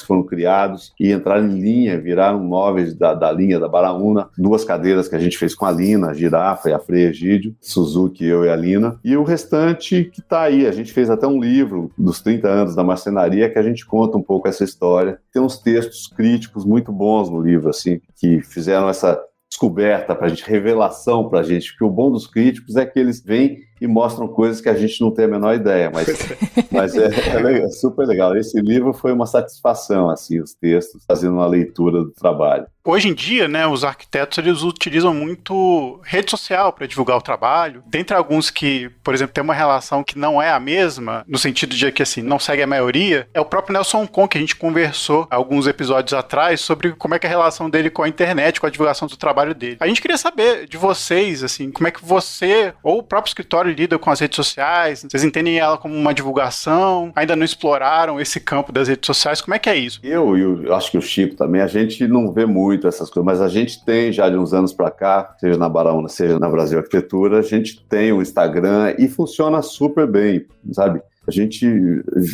foram criados e entraram em linha, viraram móveis da linha da Baraúna. 2 cadeiras que a gente fez com a Lina, a Girafa e a Frei Egídio, Suzuki, eu e a Lina. E o restante que está aí. A gente fez até um livro dos 30 anos da marcenaria que a gente conta um pouco essa história. Tem uns textos críticos muito bons no livro, assim, que fizeram essa descoberta para a gente, revelação para a gente, porque o bom dos críticos é que eles vêm e mostram coisas que a gente não tem a menor ideia, mas é super legal. Esse livro foi uma satisfação, assim, os textos, fazendo uma leitura do trabalho. Hoje em dia, né, os arquitetos eles utilizam muito rede social para divulgar o trabalho. Dentre alguns que, por exemplo, tem uma relação que não é a mesma, no sentido de que assim, não segue a maioria, é o próprio Nelson Con, que a gente conversou alguns episódios atrás sobre como é que é a relação dele com a internet, com a divulgação do trabalho dele. A gente queria saber de vocês, assim, como é que você ou o próprio escritório lida com as redes sociais? Vocês entendem ela como uma divulgação? Ainda não exploraram esse campo das redes sociais? Como é que é isso? Eu acho que o Chico também, a gente não vê muito essas coisas, mas a gente tem já de uns anos para cá, seja na Baraúna, seja na Brasil Arquitetura, a gente tem o Instagram e funciona super bem, sabe? A gente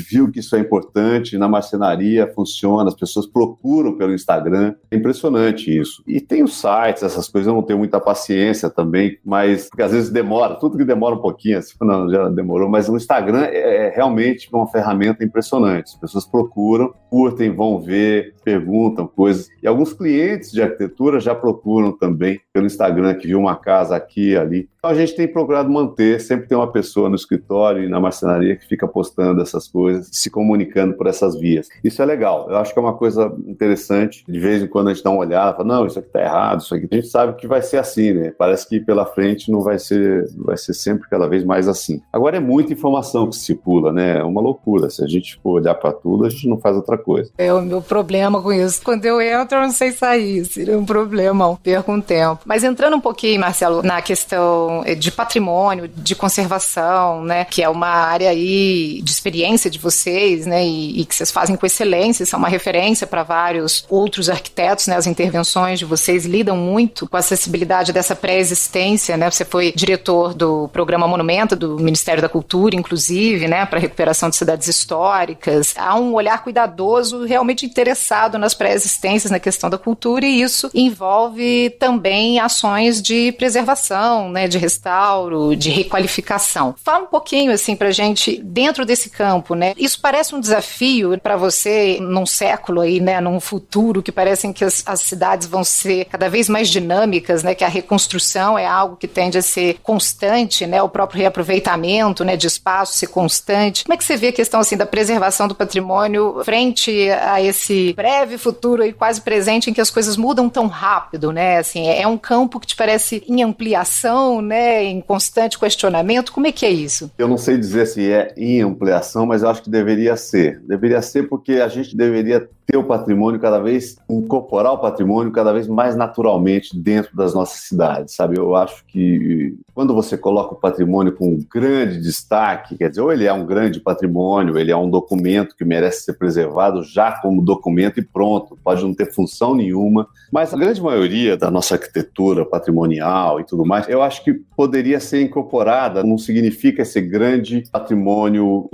viu que isso é importante, na marcenaria funciona, as pessoas procuram pelo Instagram, é impressionante isso. E tem os sites, essas coisas, eu não tenho muita paciência também, mas porque às vezes demora, tudo que demora um pouquinho, assim, não, já demorou, mas o Instagram é realmente uma ferramenta impressionante. As pessoas procuram, curtem, vão ver, perguntam coisas. E alguns clientes de arquitetura já procuram também pelo Instagram, que viu uma casa aqui e ali. Então a gente tem procurado manter, sempre tem uma pessoa no escritório e na marcenaria que fica fica postando essas coisas, se comunicando por essas vias. Isso é legal, eu acho que é uma coisa interessante. De vez em quando a gente dá uma olhada, fala, não, isso aqui tá errado, isso aqui. A gente sabe que vai ser assim, né? Parece que pela frente não vai ser sempre cada vez mais assim. Agora é muita informação que circula, né? É uma loucura. Se a gente for olhar para tudo, a gente não faz outra coisa. É o meu problema com isso. Quando eu entro, eu não sei sair. Seria um problema, perco um tempo. Mas entrando um pouquinho, Marcelo, na questão de patrimônio, de conservação, né? Que é uma área aí de experiência de vocês, né? E que vocês fazem com excelência, são uma referência para vários outros arquitetos, né? As intervenções de vocês lidam muito com a acessibilidade dessa pré-existência, né? Você foi diretor do programa Monumento do Ministério da Cultura, inclusive, né? Para recuperação de cidades históricas. Há um olhar cuidadoso, realmente interessado nas pré-existências, na questão da cultura, e isso envolve também ações de preservação, né? De restauro, de requalificação. Fala um pouquinho, assim, pra gente, dentro desse campo, né? Isso parece um desafio para você num século aí, né? Num futuro que parecem que as cidades vão ser cada vez mais dinâmicas, né? Que a reconstrução é algo que tende a ser constante, né? O próprio reaproveitamento, né? De espaço ser constante. Como é que você vê a questão, assim, da preservação do patrimônio frente a esse breve futuro aí quase presente em que as coisas mudam tão rápido, né? Assim, é um campo que te parece em ampliação, né? Em constante questionamento. Como é que é isso? Eu não sei dizer se é em ampliação, mas eu acho que deveria ser. Deveria ser porque a gente deveria ter o patrimônio cada vez, incorporar o patrimônio cada vez mais naturalmente dentro das nossas cidades, sabe? Eu acho que quando você coloca o patrimônio com um grande destaque, quer dizer, ou ele é um grande patrimônio, ele é um documento que merece ser preservado já como documento e pronto, pode não ter função nenhuma, mas a grande maioria da nossa arquitetura patrimonial e tudo mais, eu acho que poderia ser incorporada, não significa esse grande patrimônio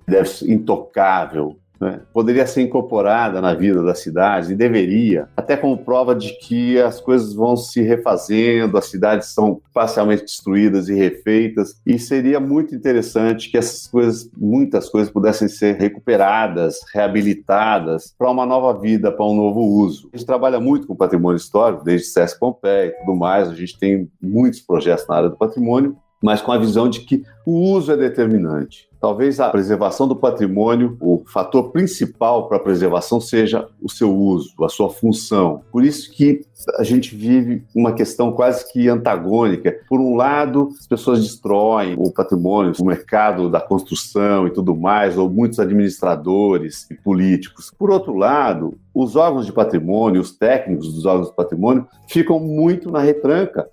deve ser intocável, né? Poderia ser incorporada na vida da cidade, e deveria, até como prova de que as coisas vão se refazendo, as cidades são parcialmente destruídas e refeitas, e seria muito interessante que essas coisas, muitas coisas pudessem ser recuperadas, reabilitadas para uma nova vida, para um novo uso. A gente trabalha muito com patrimônio histórico, desde Sesc Pompeia e tudo mais, a gente tem muitos projetos na área do patrimônio, mas com a visão de que o uso é determinante. Talvez a preservação do patrimônio, o fator principal para a preservação seja o seu uso, a sua função. Por isso que a gente vive uma questão quase que antagônica. Por um lado, as pessoas destroem o patrimônio, o mercado da construção e tudo mais, ou muitos administradores e políticos. Por outro lado, os órgãos de patrimônio, os técnicos dos órgãos de patrimônio, ficam muito na retranca.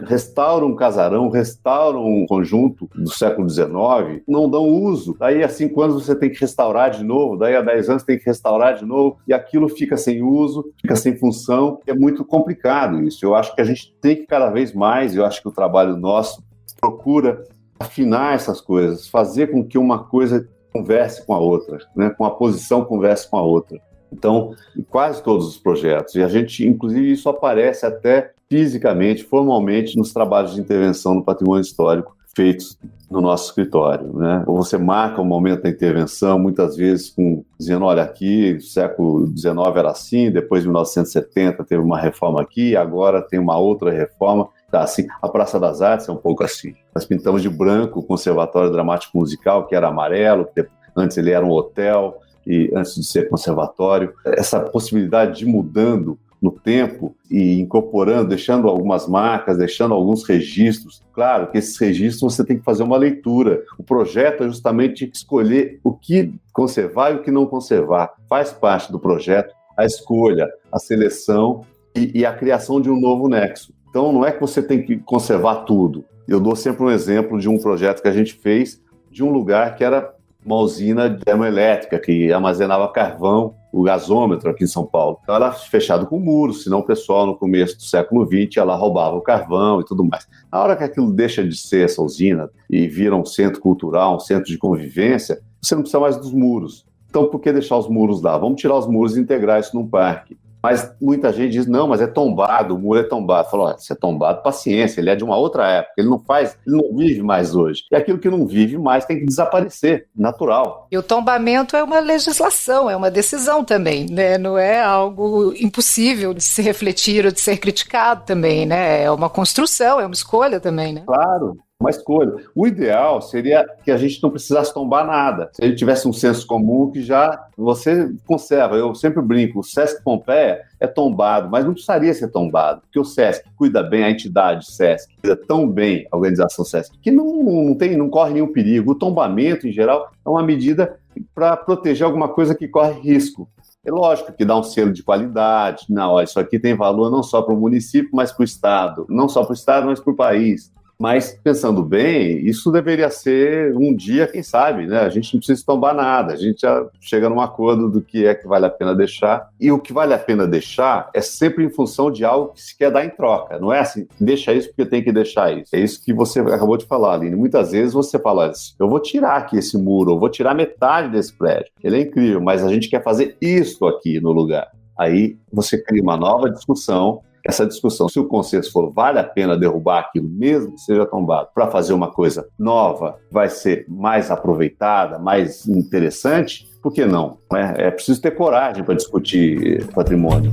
Restauram um casarão, restauram um conjunto do século XIX, não dão uso. Daí a 5 anos você tem que restaurar de novo, daí a 10 anos tem que restaurar de novo, e aquilo fica sem uso, fica sem função. É muito complicado isso. Eu acho que a gente tem que cada vez mais, eu acho que o trabalho nosso procura afinar essas coisas, fazer com que uma coisa converse com a outra, né? Com a posição converse com a outra. Então, em quase todos os projetos, e a gente, inclusive, isso aparece até fisicamente, formalmente, nos trabalhos de intervenção no patrimônio histórico feitos no nosso escritório, né? Ou você marca o momento da intervenção, muitas vezes dizendo, olha, aqui no século XIX era assim, depois de 1970 teve uma reforma aqui, agora tem uma outra reforma. Tá, assim, a Praça das Artes é um pouco assim. Nós pintamos de branco o Conservatório Dramático Musical, que era amarelo, porque antes ele era um hotel, e antes de ser conservatório. Essa possibilidade de ir mudando no tempo e incorporando, deixando algumas marcas, deixando alguns registros. Claro que esses registros você tem que fazer uma leitura. O projeto é justamente escolher o que conservar e o que não conservar. Faz parte do projeto a escolha, a seleção e a criação de um novo nexo. Então não é que você tem que conservar tudo. Eu dou sempre um exemplo de um projeto que a gente fez de um lugar que era uma usina termoelétrica que armazenava carvão, o gasômetro aqui em São Paulo. Então era fechado com muros, senão o pessoal no começo do século XX ia lá, roubava o carvão e tudo mais. Na hora que aquilo deixa de ser essa usina e vira um centro cultural, um centro de convivência, você não precisa mais dos muros. Então por que deixar os muros lá? Vamos tirar os muros e integrar isso num parque. Mas muita gente diz, não, mas é tombado, o muro é tombado. Fala, se é tombado, paciência, ele é de uma outra época, ele não vive mais hoje. E aquilo que não vive mais tem que desaparecer, natural. E o tombamento é uma legislação, é uma decisão também, né? Não é algo impossível de se refletir ou de ser criticado também, né? É uma construção, é uma escolha também, né? Claro. uma escolha. O ideal seria que a gente não precisasse tombar nada. Se a gente tivesse um senso comum que já você conserva. Eu sempre brinco, o Sesc Pompeia é tombado, mas não precisaria ser tombado, porque o Sesc cuida bem, a entidade Sesc cuida tão bem, a organização Sesc, que não corre nenhum perigo. O tombamento, em geral, é uma medida para proteger alguma coisa que corre risco. É lógico que dá um selo de qualidade. Não, olha, isso aqui tem valor não só para o município, mas para o Estado. Não só para o Estado, mas para o país. Mas, pensando bem, isso deveria ser um dia, quem sabe, né? A gente não precisa tombar nada, a gente já chega num acordo do que é que vale a pena deixar. E o que vale a pena deixar é sempre em função de algo que se quer dar em troca. Não é assim, deixa isso porque tem que deixar isso. É isso que você acabou de falar, Aline. Muitas vezes você fala assim, eu vou tirar aqui esse muro, eu vou tirar metade desse prédio. Ele é incrível, mas a gente quer fazer isso aqui no lugar. Aí você cria uma nova discussão. Essa discussão, se o consenso for vale a pena derrubar aquilo, mesmo que seja tombado, para fazer uma coisa nova, vai ser mais aproveitada, mais interessante, por que não? É preciso ter coragem para discutir patrimônio.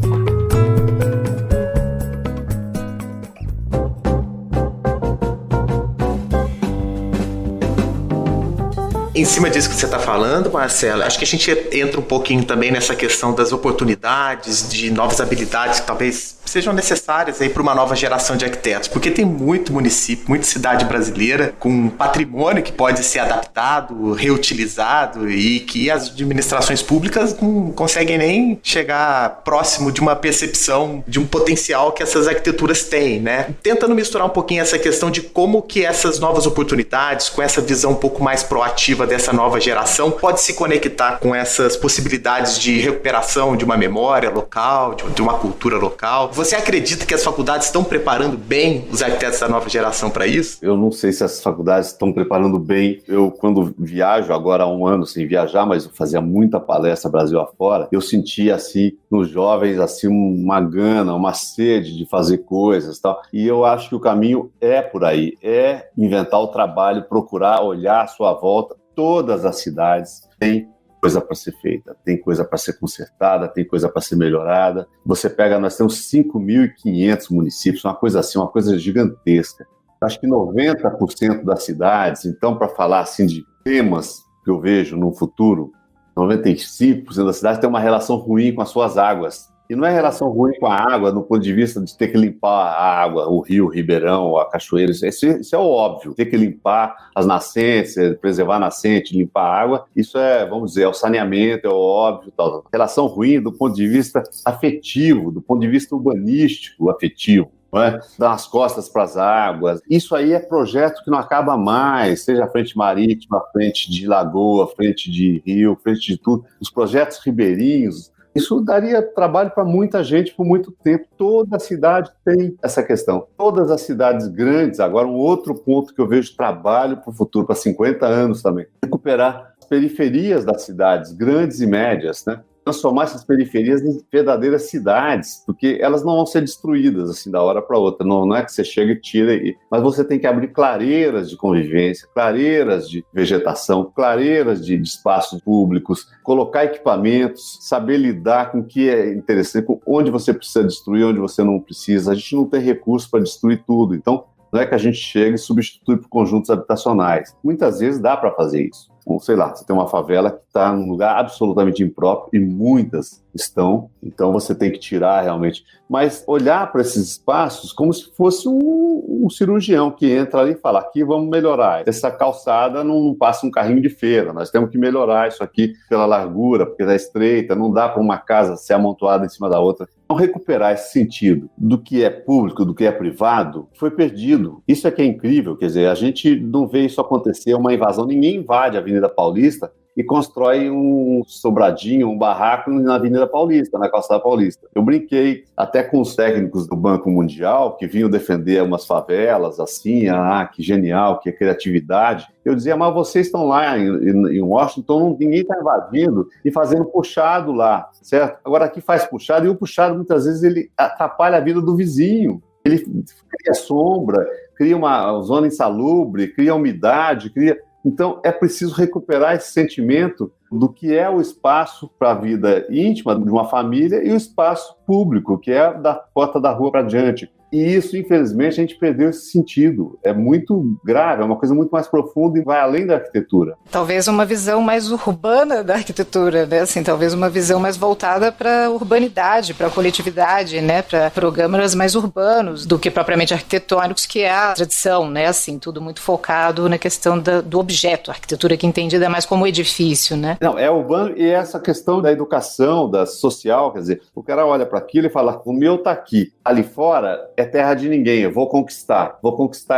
Em cima disso que você está falando, Marcelo, acho que a gente entra um pouquinho também nessa questão das oportunidades, de novas habilidades que talvez sejam necessárias aí para uma nova geração de arquitetos, porque tem muito município, muita cidade brasileira com patrimônio que pode ser adaptado, reutilizado e que as administrações públicas não conseguem nem chegar próximo de uma percepção de um potencial que essas arquiteturas têm, né? Tentando misturar um pouquinho essa questão de como que essas novas oportunidades, com essa visão um pouco mais proativa dessa nova geração, pode se conectar com essas possibilidades de recuperação de uma memória local, de uma cultura local. Você acredita que as faculdades estão preparando bem os arquitetos da nova geração para isso? Eu não sei se as faculdades estão preparando bem. Eu, quando viajo, agora há um ano sem viajar, mas eu fazia muita palestra Brasil afora, eu sentia, assim, nos jovens, assim, uma gana, uma sede de fazer coisas e tal. E eu acho que o caminho é por aí, é inventar o trabalho, procurar olhar à sua volta. Todas as cidades têm coisa para ser feita, tem coisa para ser consertada, tem coisa para ser melhorada. Você pega, nós temos 5.500 municípios, uma coisa assim, uma coisa gigantesca. Acho que 90% das cidades, então, para falar assim de temas que eu vejo no futuro, 95% das cidades têm uma relação ruim com as suas águas. E não é relação ruim com a água no ponto de vista de ter que limpar a água, o rio, o ribeirão, a cachoeira, isso é o óbvio. Ter que limpar as nascentes, preservar a nascente, limpar a água, isso é, vamos dizer, é o saneamento, é o óbvio. Tal. Relação ruim do ponto de vista afetivo, do ponto de vista urbanístico, afetivo. Dar as costas para as águas. Isso aí é projeto que não acaba mais, seja a frente marítima, a frente de lagoa, a frente de rio, a frente de tudo. Os projetos ribeirinhos, isso daria trabalho para muita gente por muito tempo. Toda cidade tem essa questão. Todas as cidades grandes, agora um outro ponto que eu vejo trabalho para o futuro, para 50 anos também, recuperar as periferias das cidades, grandes e médias, né? Transformar essas periferias em verdadeiras cidades, porque elas não vão ser destruídas assim da hora para outra. Não é que você chega e tira, mas você tem que abrir clareiras de convivência, clareiras de vegetação, clareiras de espaços públicos, colocar equipamentos, saber lidar com o que é interessante, com onde você precisa destruir, onde você não precisa. A gente não tem recurso para destruir tudo, então não é que a gente chega e substitui por conjuntos habitacionais. Muitas vezes dá para fazer isso. Sei lá, você tem uma favela que está num lugar absolutamente impróprio e muitas estão, então você tem que tirar realmente. Mas olhar para esses espaços como se fosse um cirurgião que entra ali e fala, aqui vamos melhorar. Essa calçada não passa um carrinho de feira, nós temos que melhorar isso aqui pela largura, porque está estreita, não dá para uma casa ser amontoada em cima da outra. Então, recuperar esse sentido do que é público, do que é privado, foi perdido. Isso é que é incrível, quer dizer, a gente não vê isso acontecer, uma invasão, ninguém invade a Avenida Paulista e constrói um sobradinho, um barraco na Avenida Paulista, na Calçada Paulista. Eu brinquei até com os técnicos do Banco Mundial, que vinham defender umas favelas, assim, que genial, que criatividade. Eu dizia, mas vocês estão lá em Washington, ninguém está invadindo e fazendo puxado lá, certo? Agora aqui faz puxado, e o puxado muitas vezes ele atrapalha a vida do vizinho. Ele cria sombra, cria uma zona insalubre, cria umidade, Então, é preciso recuperar esse sentimento do que é o espaço para a vida íntima de uma família e o espaço público, que é da porta da rua para diante. E isso, infelizmente, a gente perdeu esse sentido. É muito grave, é uma coisa muito mais profunda e vai além da arquitetura. Talvez uma visão mais urbana da arquitetura, né? Assim, talvez uma visão mais voltada para a urbanidade, para a coletividade, né? Para programas mais urbanos do que propriamente arquitetônicos, que é a tradição, né? Assim, tudo muito focado na questão do objeto, a arquitetura que é entendida mais como edifício, né? Não, é urbano e essa questão da educação, da social, quer dizer, o cara olha para aquilo e fala, o meu tá aqui, ali fora é terra de ninguém, eu vou conquistar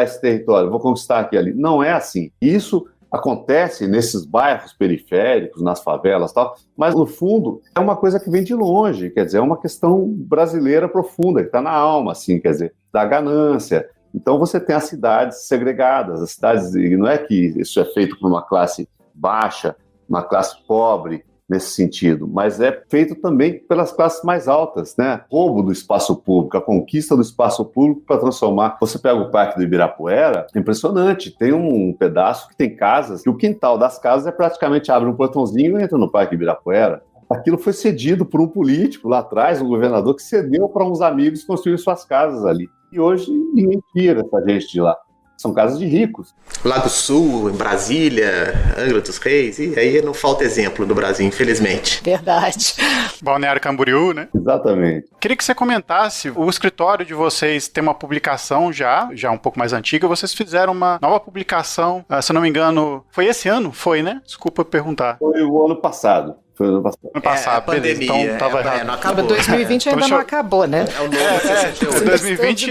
esse território, vou conquistar aqui ali. Não é assim. Isso acontece nesses bairros periféricos, nas favelas e tal, mas no fundo é uma coisa que vem de longe, quer dizer, é uma questão brasileira profunda, que está na alma, assim, quer dizer, da ganância. Então você tem as cidades segregadas, as cidades, e não é que isso é feito por uma classe baixa, uma classe pobre, nesse sentido, mas é feito também pelas classes mais altas, né? Roubo do espaço público, a conquista do espaço público para transformar. Você pega o Parque do Ibirapuera, é impressionante, tem um pedaço que tem casas, que o quintal das casas é praticamente abre um portãozinho e entra no Parque Ibirapuera. Aquilo foi cedido por um político lá atrás, um governador que cedeu para uns amigos construir suas casas ali. E hoje ninguém tira essa gente de lá. São casas de ricos. Lá do Sul, em Brasília, Angra dos Reis, e aí não falta exemplo do Brasil, infelizmente. Verdade. Balneário Camboriú, né? Exatamente. Queria que você comentasse, o escritório de vocês tem uma publicação já um pouco mais antiga, vocês fizeram uma nova publicação, se eu não me engano, foi esse ano? Foi, né? Desculpa perguntar. Foi o ano passado. Ano passado, pandemia, beleza, então tava errado. Não acabou. 2020 ainda não acabou, né? É o novo 68.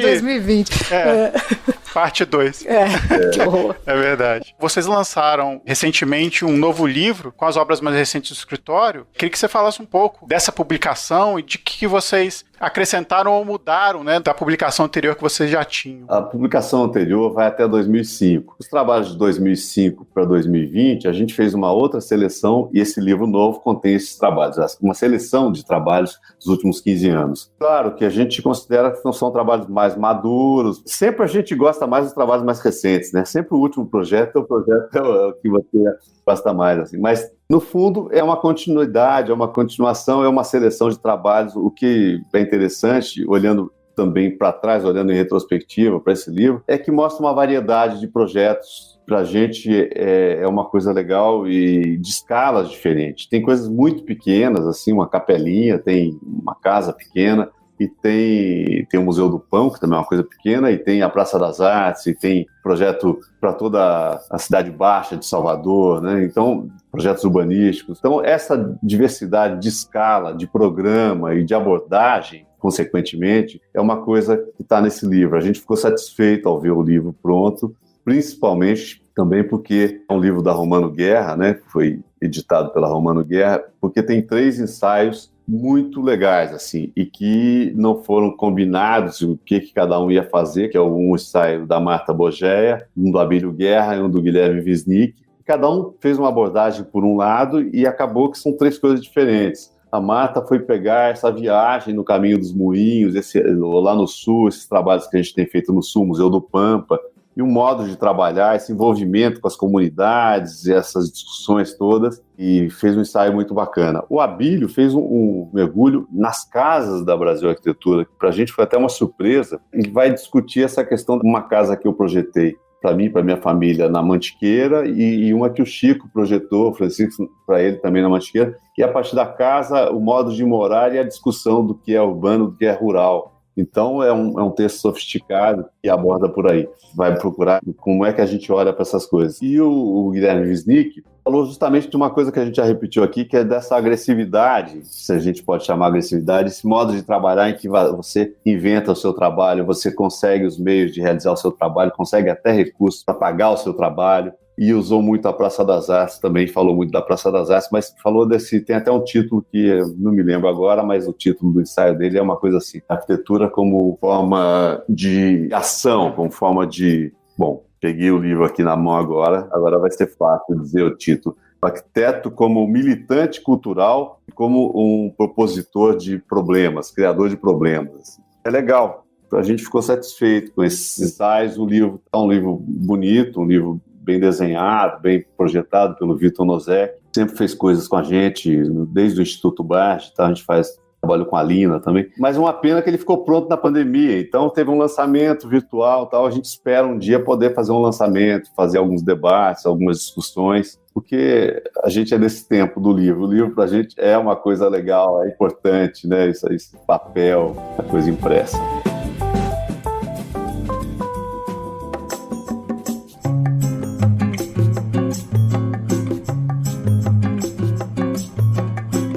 2020. Parte 2. Que horror. É verdade. Vocês lançaram recentemente um novo livro com as obras mais recentes do escritório. Queria que você falasse um pouco dessa publicação e de que vocês acrescentaram ou mudaram, né, da publicação anterior que vocês já tinham. A publicação anterior vai até 2005. Os trabalhos de 2005 para 2020, a gente fez uma outra seleção e esse livro novo contém esses trabalhos, uma seleção de trabalhos dos últimos 15 anos. Claro que a gente considera que não são trabalhos mais maduros. Sempre a gente gosta mais dos trabalhos mais recentes, né? Sempre o último projeto é o que você gosta mais, assim. Mas no fundo, é uma continuidade, é uma continuação, é uma seleção de trabalhos. O que é interessante, olhando também para trás, olhando em retrospectiva para esse livro, é que mostra uma variedade de projetos. Para a gente é uma coisa legal e de escalas diferentes. Tem coisas muito pequenas, assim, uma capelinha, tem uma casa pequena, e tem o Museu do Pão, que também é uma coisa pequena, e tem a Praça das Artes, e tem projeto para toda a Cidade Baixa de Salvador, né? Então, projetos urbanísticos. Então, essa diversidade de escala, de programa e de abordagem, consequentemente, é uma coisa que está nesse livro. A gente ficou satisfeito ao ver o livro pronto, principalmente também porque é um livro da Romano Guerra, né? Que foi editado pela Romano Guerra, porque tem 3 ensaios muito legais, assim, e que não foram combinados o que cada um ia fazer, que é um ensaio da Marta Bogeia, um do Abílio Guerra e um do Guilherme Wisnik. Cada um fez uma abordagem por um lado e acabou que são 3 coisas diferentes. A Marta foi pegar essa viagem no Caminho dos Moinhos, lá no Sul, esses trabalhos que a gente tem feito no Sul, Museu do Pampa, e um modo de trabalhar, esse envolvimento com as comunidades, essas discussões todas, e fez um ensaio muito bacana. O Abílio fez um mergulho nas casas da Brasil Arquitetura, que para a gente foi até uma surpresa. Ele vai discutir essa questão de uma casa que eu projetei para mim, para minha família, na Mantiqueira, e uma que o Chico projetou, o Francisco, para ele também na Mantiqueira, e a partir da casa, o modo de morar e a discussão do que é urbano, do que é rural. Então, é um texto sofisticado que aborda por aí. Vai procurar como é que a gente olha para essas coisas. E o Guilherme Wisnik falou justamente de uma coisa que a gente já repetiu aqui, que é dessa agressividade, se a gente pode chamar agressividade, esse modo de trabalhar em que você inventa o seu trabalho, você consegue os meios de realizar o seu trabalho, consegue até recursos para pagar o seu trabalho. E usou muito a Praça das Artes, também falou muito da Praça das Artes, mas falou tem até um título que eu não me lembro agora, mas o título do ensaio dele é uma coisa assim, arquitetura como forma de ação, como forma de... Bom, peguei o livro aqui na mão agora vai ser fácil dizer o título. Arquiteto como militante cultural e como um propositor de problemas, criador de problemas. É legal, a gente ficou satisfeito com esses ensaios, o livro é um livro bonito, um livro bem desenhado, bem projetado pelo Vitor Nozek. Sempre fez coisas com a gente, desde o Instituto Bart, tá? A gente faz trabalho com a Lina também. Mas uma pena que ele ficou pronto na pandemia, então teve um lançamento virtual e tal. A gente espera um dia poder fazer um lançamento, fazer alguns debates, algumas discussões, porque a gente é desse tempo do livro. O livro, pra gente, é uma coisa legal, é importante, né? Isso aí, esse papel, a coisa impressa.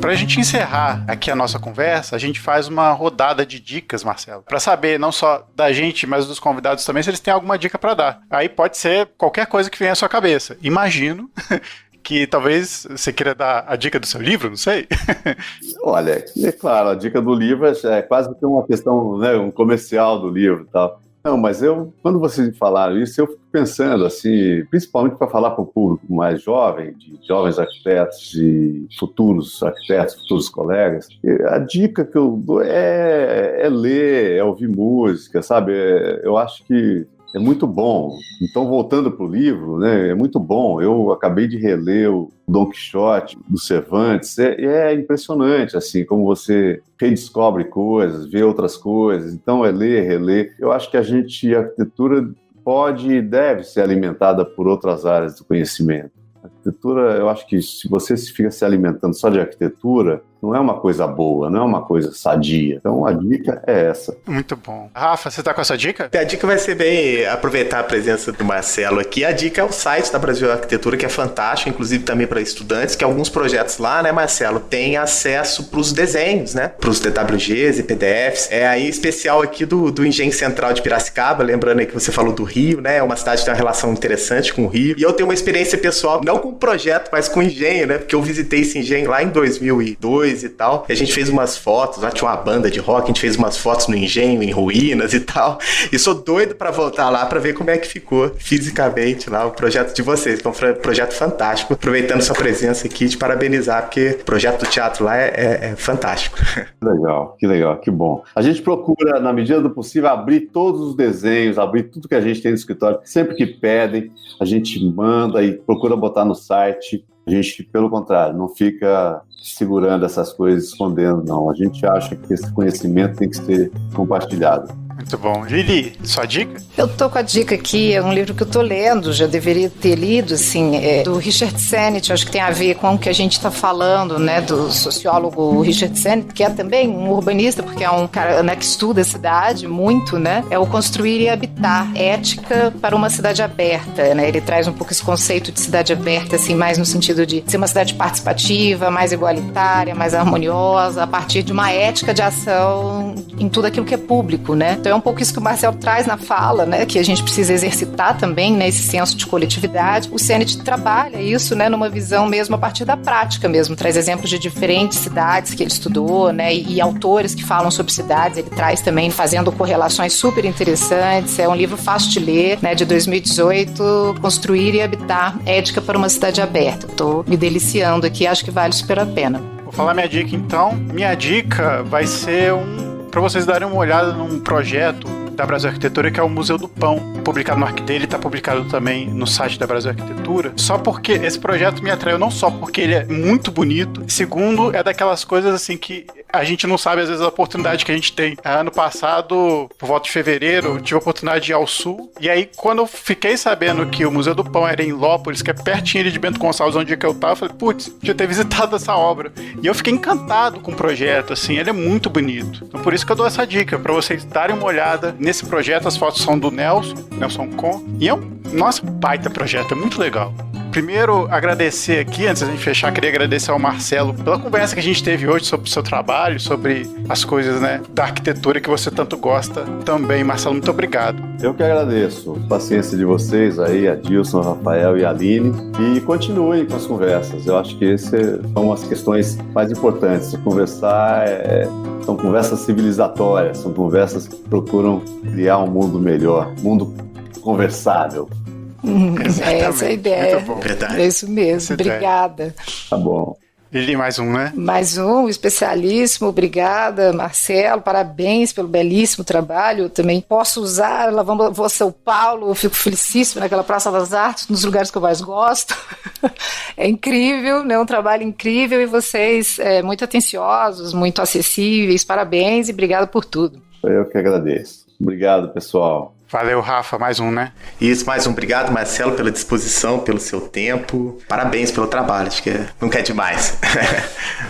Para a gente encerrar aqui a nossa conversa, a gente faz uma rodada de dicas, Marcelo, para saber não só da gente, mas dos convidados também, se eles têm alguma dica para dar. Aí pode ser qualquer coisa que venha à sua cabeça. Imagino que talvez você queira dar a dica do seu livro, não sei. Olha, é claro, a dica do livro é quase que uma questão, né, um comercial do livro e tal. Não, mas quando vocês falaram isso, eu fico pensando, assim, principalmente para falar para o público mais jovem, de jovens arquitetos, de futuros arquitetos, futuros colegas, a dica que eu dou é ler, é ouvir música, sabe? Eu acho que é muito bom. Então, voltando para o livro, né, é muito bom. Eu acabei de reler o Dom Quixote, do Cervantes. É impressionante, assim, como você redescobre coisas, vê outras coisas. Então, é ler, reler. Eu acho que a arquitetura pode e deve ser alimentada por outras áreas do conhecimento. A arquitetura, eu acho que se você fica se alimentando só de arquitetura, não é uma coisa boa, não é uma coisa sadia. Então a dica é essa. Muito bom. Rafa, você tá com essa dica? A dica vai ser bem aproveitar a presença do Marcelo aqui. A dica é o site da Brasil Arquitetura, que é fantástico, inclusive também para estudantes, que alguns projetos lá, né, Marcelo, tem acesso para os desenhos, né, para os DWGs e PDFs. É aí especial aqui do Engenho Central de Piracicaba, lembrando aí que você falou do Rio, né, é uma cidade que tem uma relação interessante com o Rio. E eu tenho uma experiência pessoal, não com o projeto, mas com o engenho, né, porque eu visitei esse engenho lá em 2002, e tal, e a gente fez umas fotos, lá tinha uma banda de rock, a gente fez umas fotos no engenho, em ruínas e tal, e sou doido pra voltar lá pra ver como é que ficou fisicamente lá o projeto de vocês, que é um projeto fantástico. Aproveitando sua presença aqui, te parabenizar, porque o projeto do teatro lá é fantástico. Que legal, que bom. A gente procura, na medida do possível, abrir todos os desenhos, abrir tudo que a gente tem no escritório, sempre que pedem, a gente manda e procura botar no site. A gente, pelo contrário, não fica segurando essas coisas, escondendo, não. A gente acha que esse conhecimento tem que ser compartilhado. Muito bom. Lili, sua dica? Eu tô com a dica aqui, é um livro que eu tô lendo, já deveria ter lido, assim, do Richard Sennett, acho que tem a ver com o que a gente está falando, né, do sociólogo Richard Sennett, que é também um urbanista, porque é um cara, né, que estuda a cidade muito, né, é o Construir e Habitar, ética para uma cidade aberta, né, ele traz um pouco esse conceito de cidade aberta, assim, mais no sentido de ser uma cidade participativa, mais igualitária, mais harmoniosa, a partir de uma ética de ação em tudo aquilo que é público, né. Então é um pouco isso que o Marcelo traz na fala, né, que a gente precisa exercitar também, né, esse senso de coletividade. O Sennett trabalha isso, né, numa visão mesmo a partir da prática mesmo, traz exemplos de diferentes cidades que ele estudou, né, e autores que falam sobre cidades, ele traz também fazendo correlações super interessantes. É um livro fácil de ler, né, de 2018, Construir e Habitar, Ética para uma Cidade Aberta. Estou me deliciando aqui, acho que vale super a pena. Vou falar minha dica então. Minha dica vai ser para vocês darem uma olhada num projeto da Brasil Arquitetura, que é o Museu do Pão, publicado no Arquidele, está publicado também no site da Brasil Arquitetura, só porque esse projeto me atraiu não só porque ele é muito bonito, segundo, é daquelas coisas assim que a gente não sabe às vezes a oportunidade que a gente tem. Ano passado, por volta de fevereiro, eu tive a oportunidade de ir ao sul, e aí quando eu fiquei sabendo que o Museu do Pão era em Lópolis, que é pertinho ali de Bento Gonçalves, onde eu tava, eu falei, putz, podia ter visitado essa obra. E eu fiquei encantado com o projeto, assim, ele é muito bonito. Então por isso que eu dou essa dica, para vocês darem uma olhada nesse projeto. As fotos são do Nelson Con, e é nossa, baita projeto, é muito legal. Primeiro, agradecer aqui, antes da gente fechar, queria agradecer ao Marcelo pela conversa que a gente teve hoje sobre o seu trabalho, sobre as coisas, né, da arquitetura que você tanto gosta também. Marcelo, muito obrigado. Eu que agradeço a paciência de vocês aí, a Dilson, a Rafael e a Aline, e continuem com as conversas. Eu acho que essas são as questões mais importantes. Conversar são conversas civilizatórias, são conversas que procuram criar um mundo melhor, mundo conversável. Essa é a ideia. Muito bom. É isso mesmo. Obrigada. Tá bom. Lili, mais um, né? Mais um, especialíssimo, obrigada, Marcelo, parabéns pelo belíssimo trabalho. Eu também posso usar, vou a São Paulo, fico felicíssima naquela Praça das Artes, nos lugares que eu mais gosto. É incrível, né? Um trabalho incrível e vocês muito atenciosos, muito acessíveis, parabéns e obrigada por tudo. Eu que agradeço. Obrigado, pessoal. Valeu, Rafa, mais um, né? Isso, mais um. Obrigado, Marcelo, pela disposição, pelo seu tempo. Parabéns pelo trabalho, acho que nunca é demais.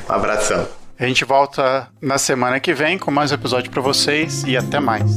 Um abração. A gente volta na semana que vem com mais um episódio para vocês e até mais.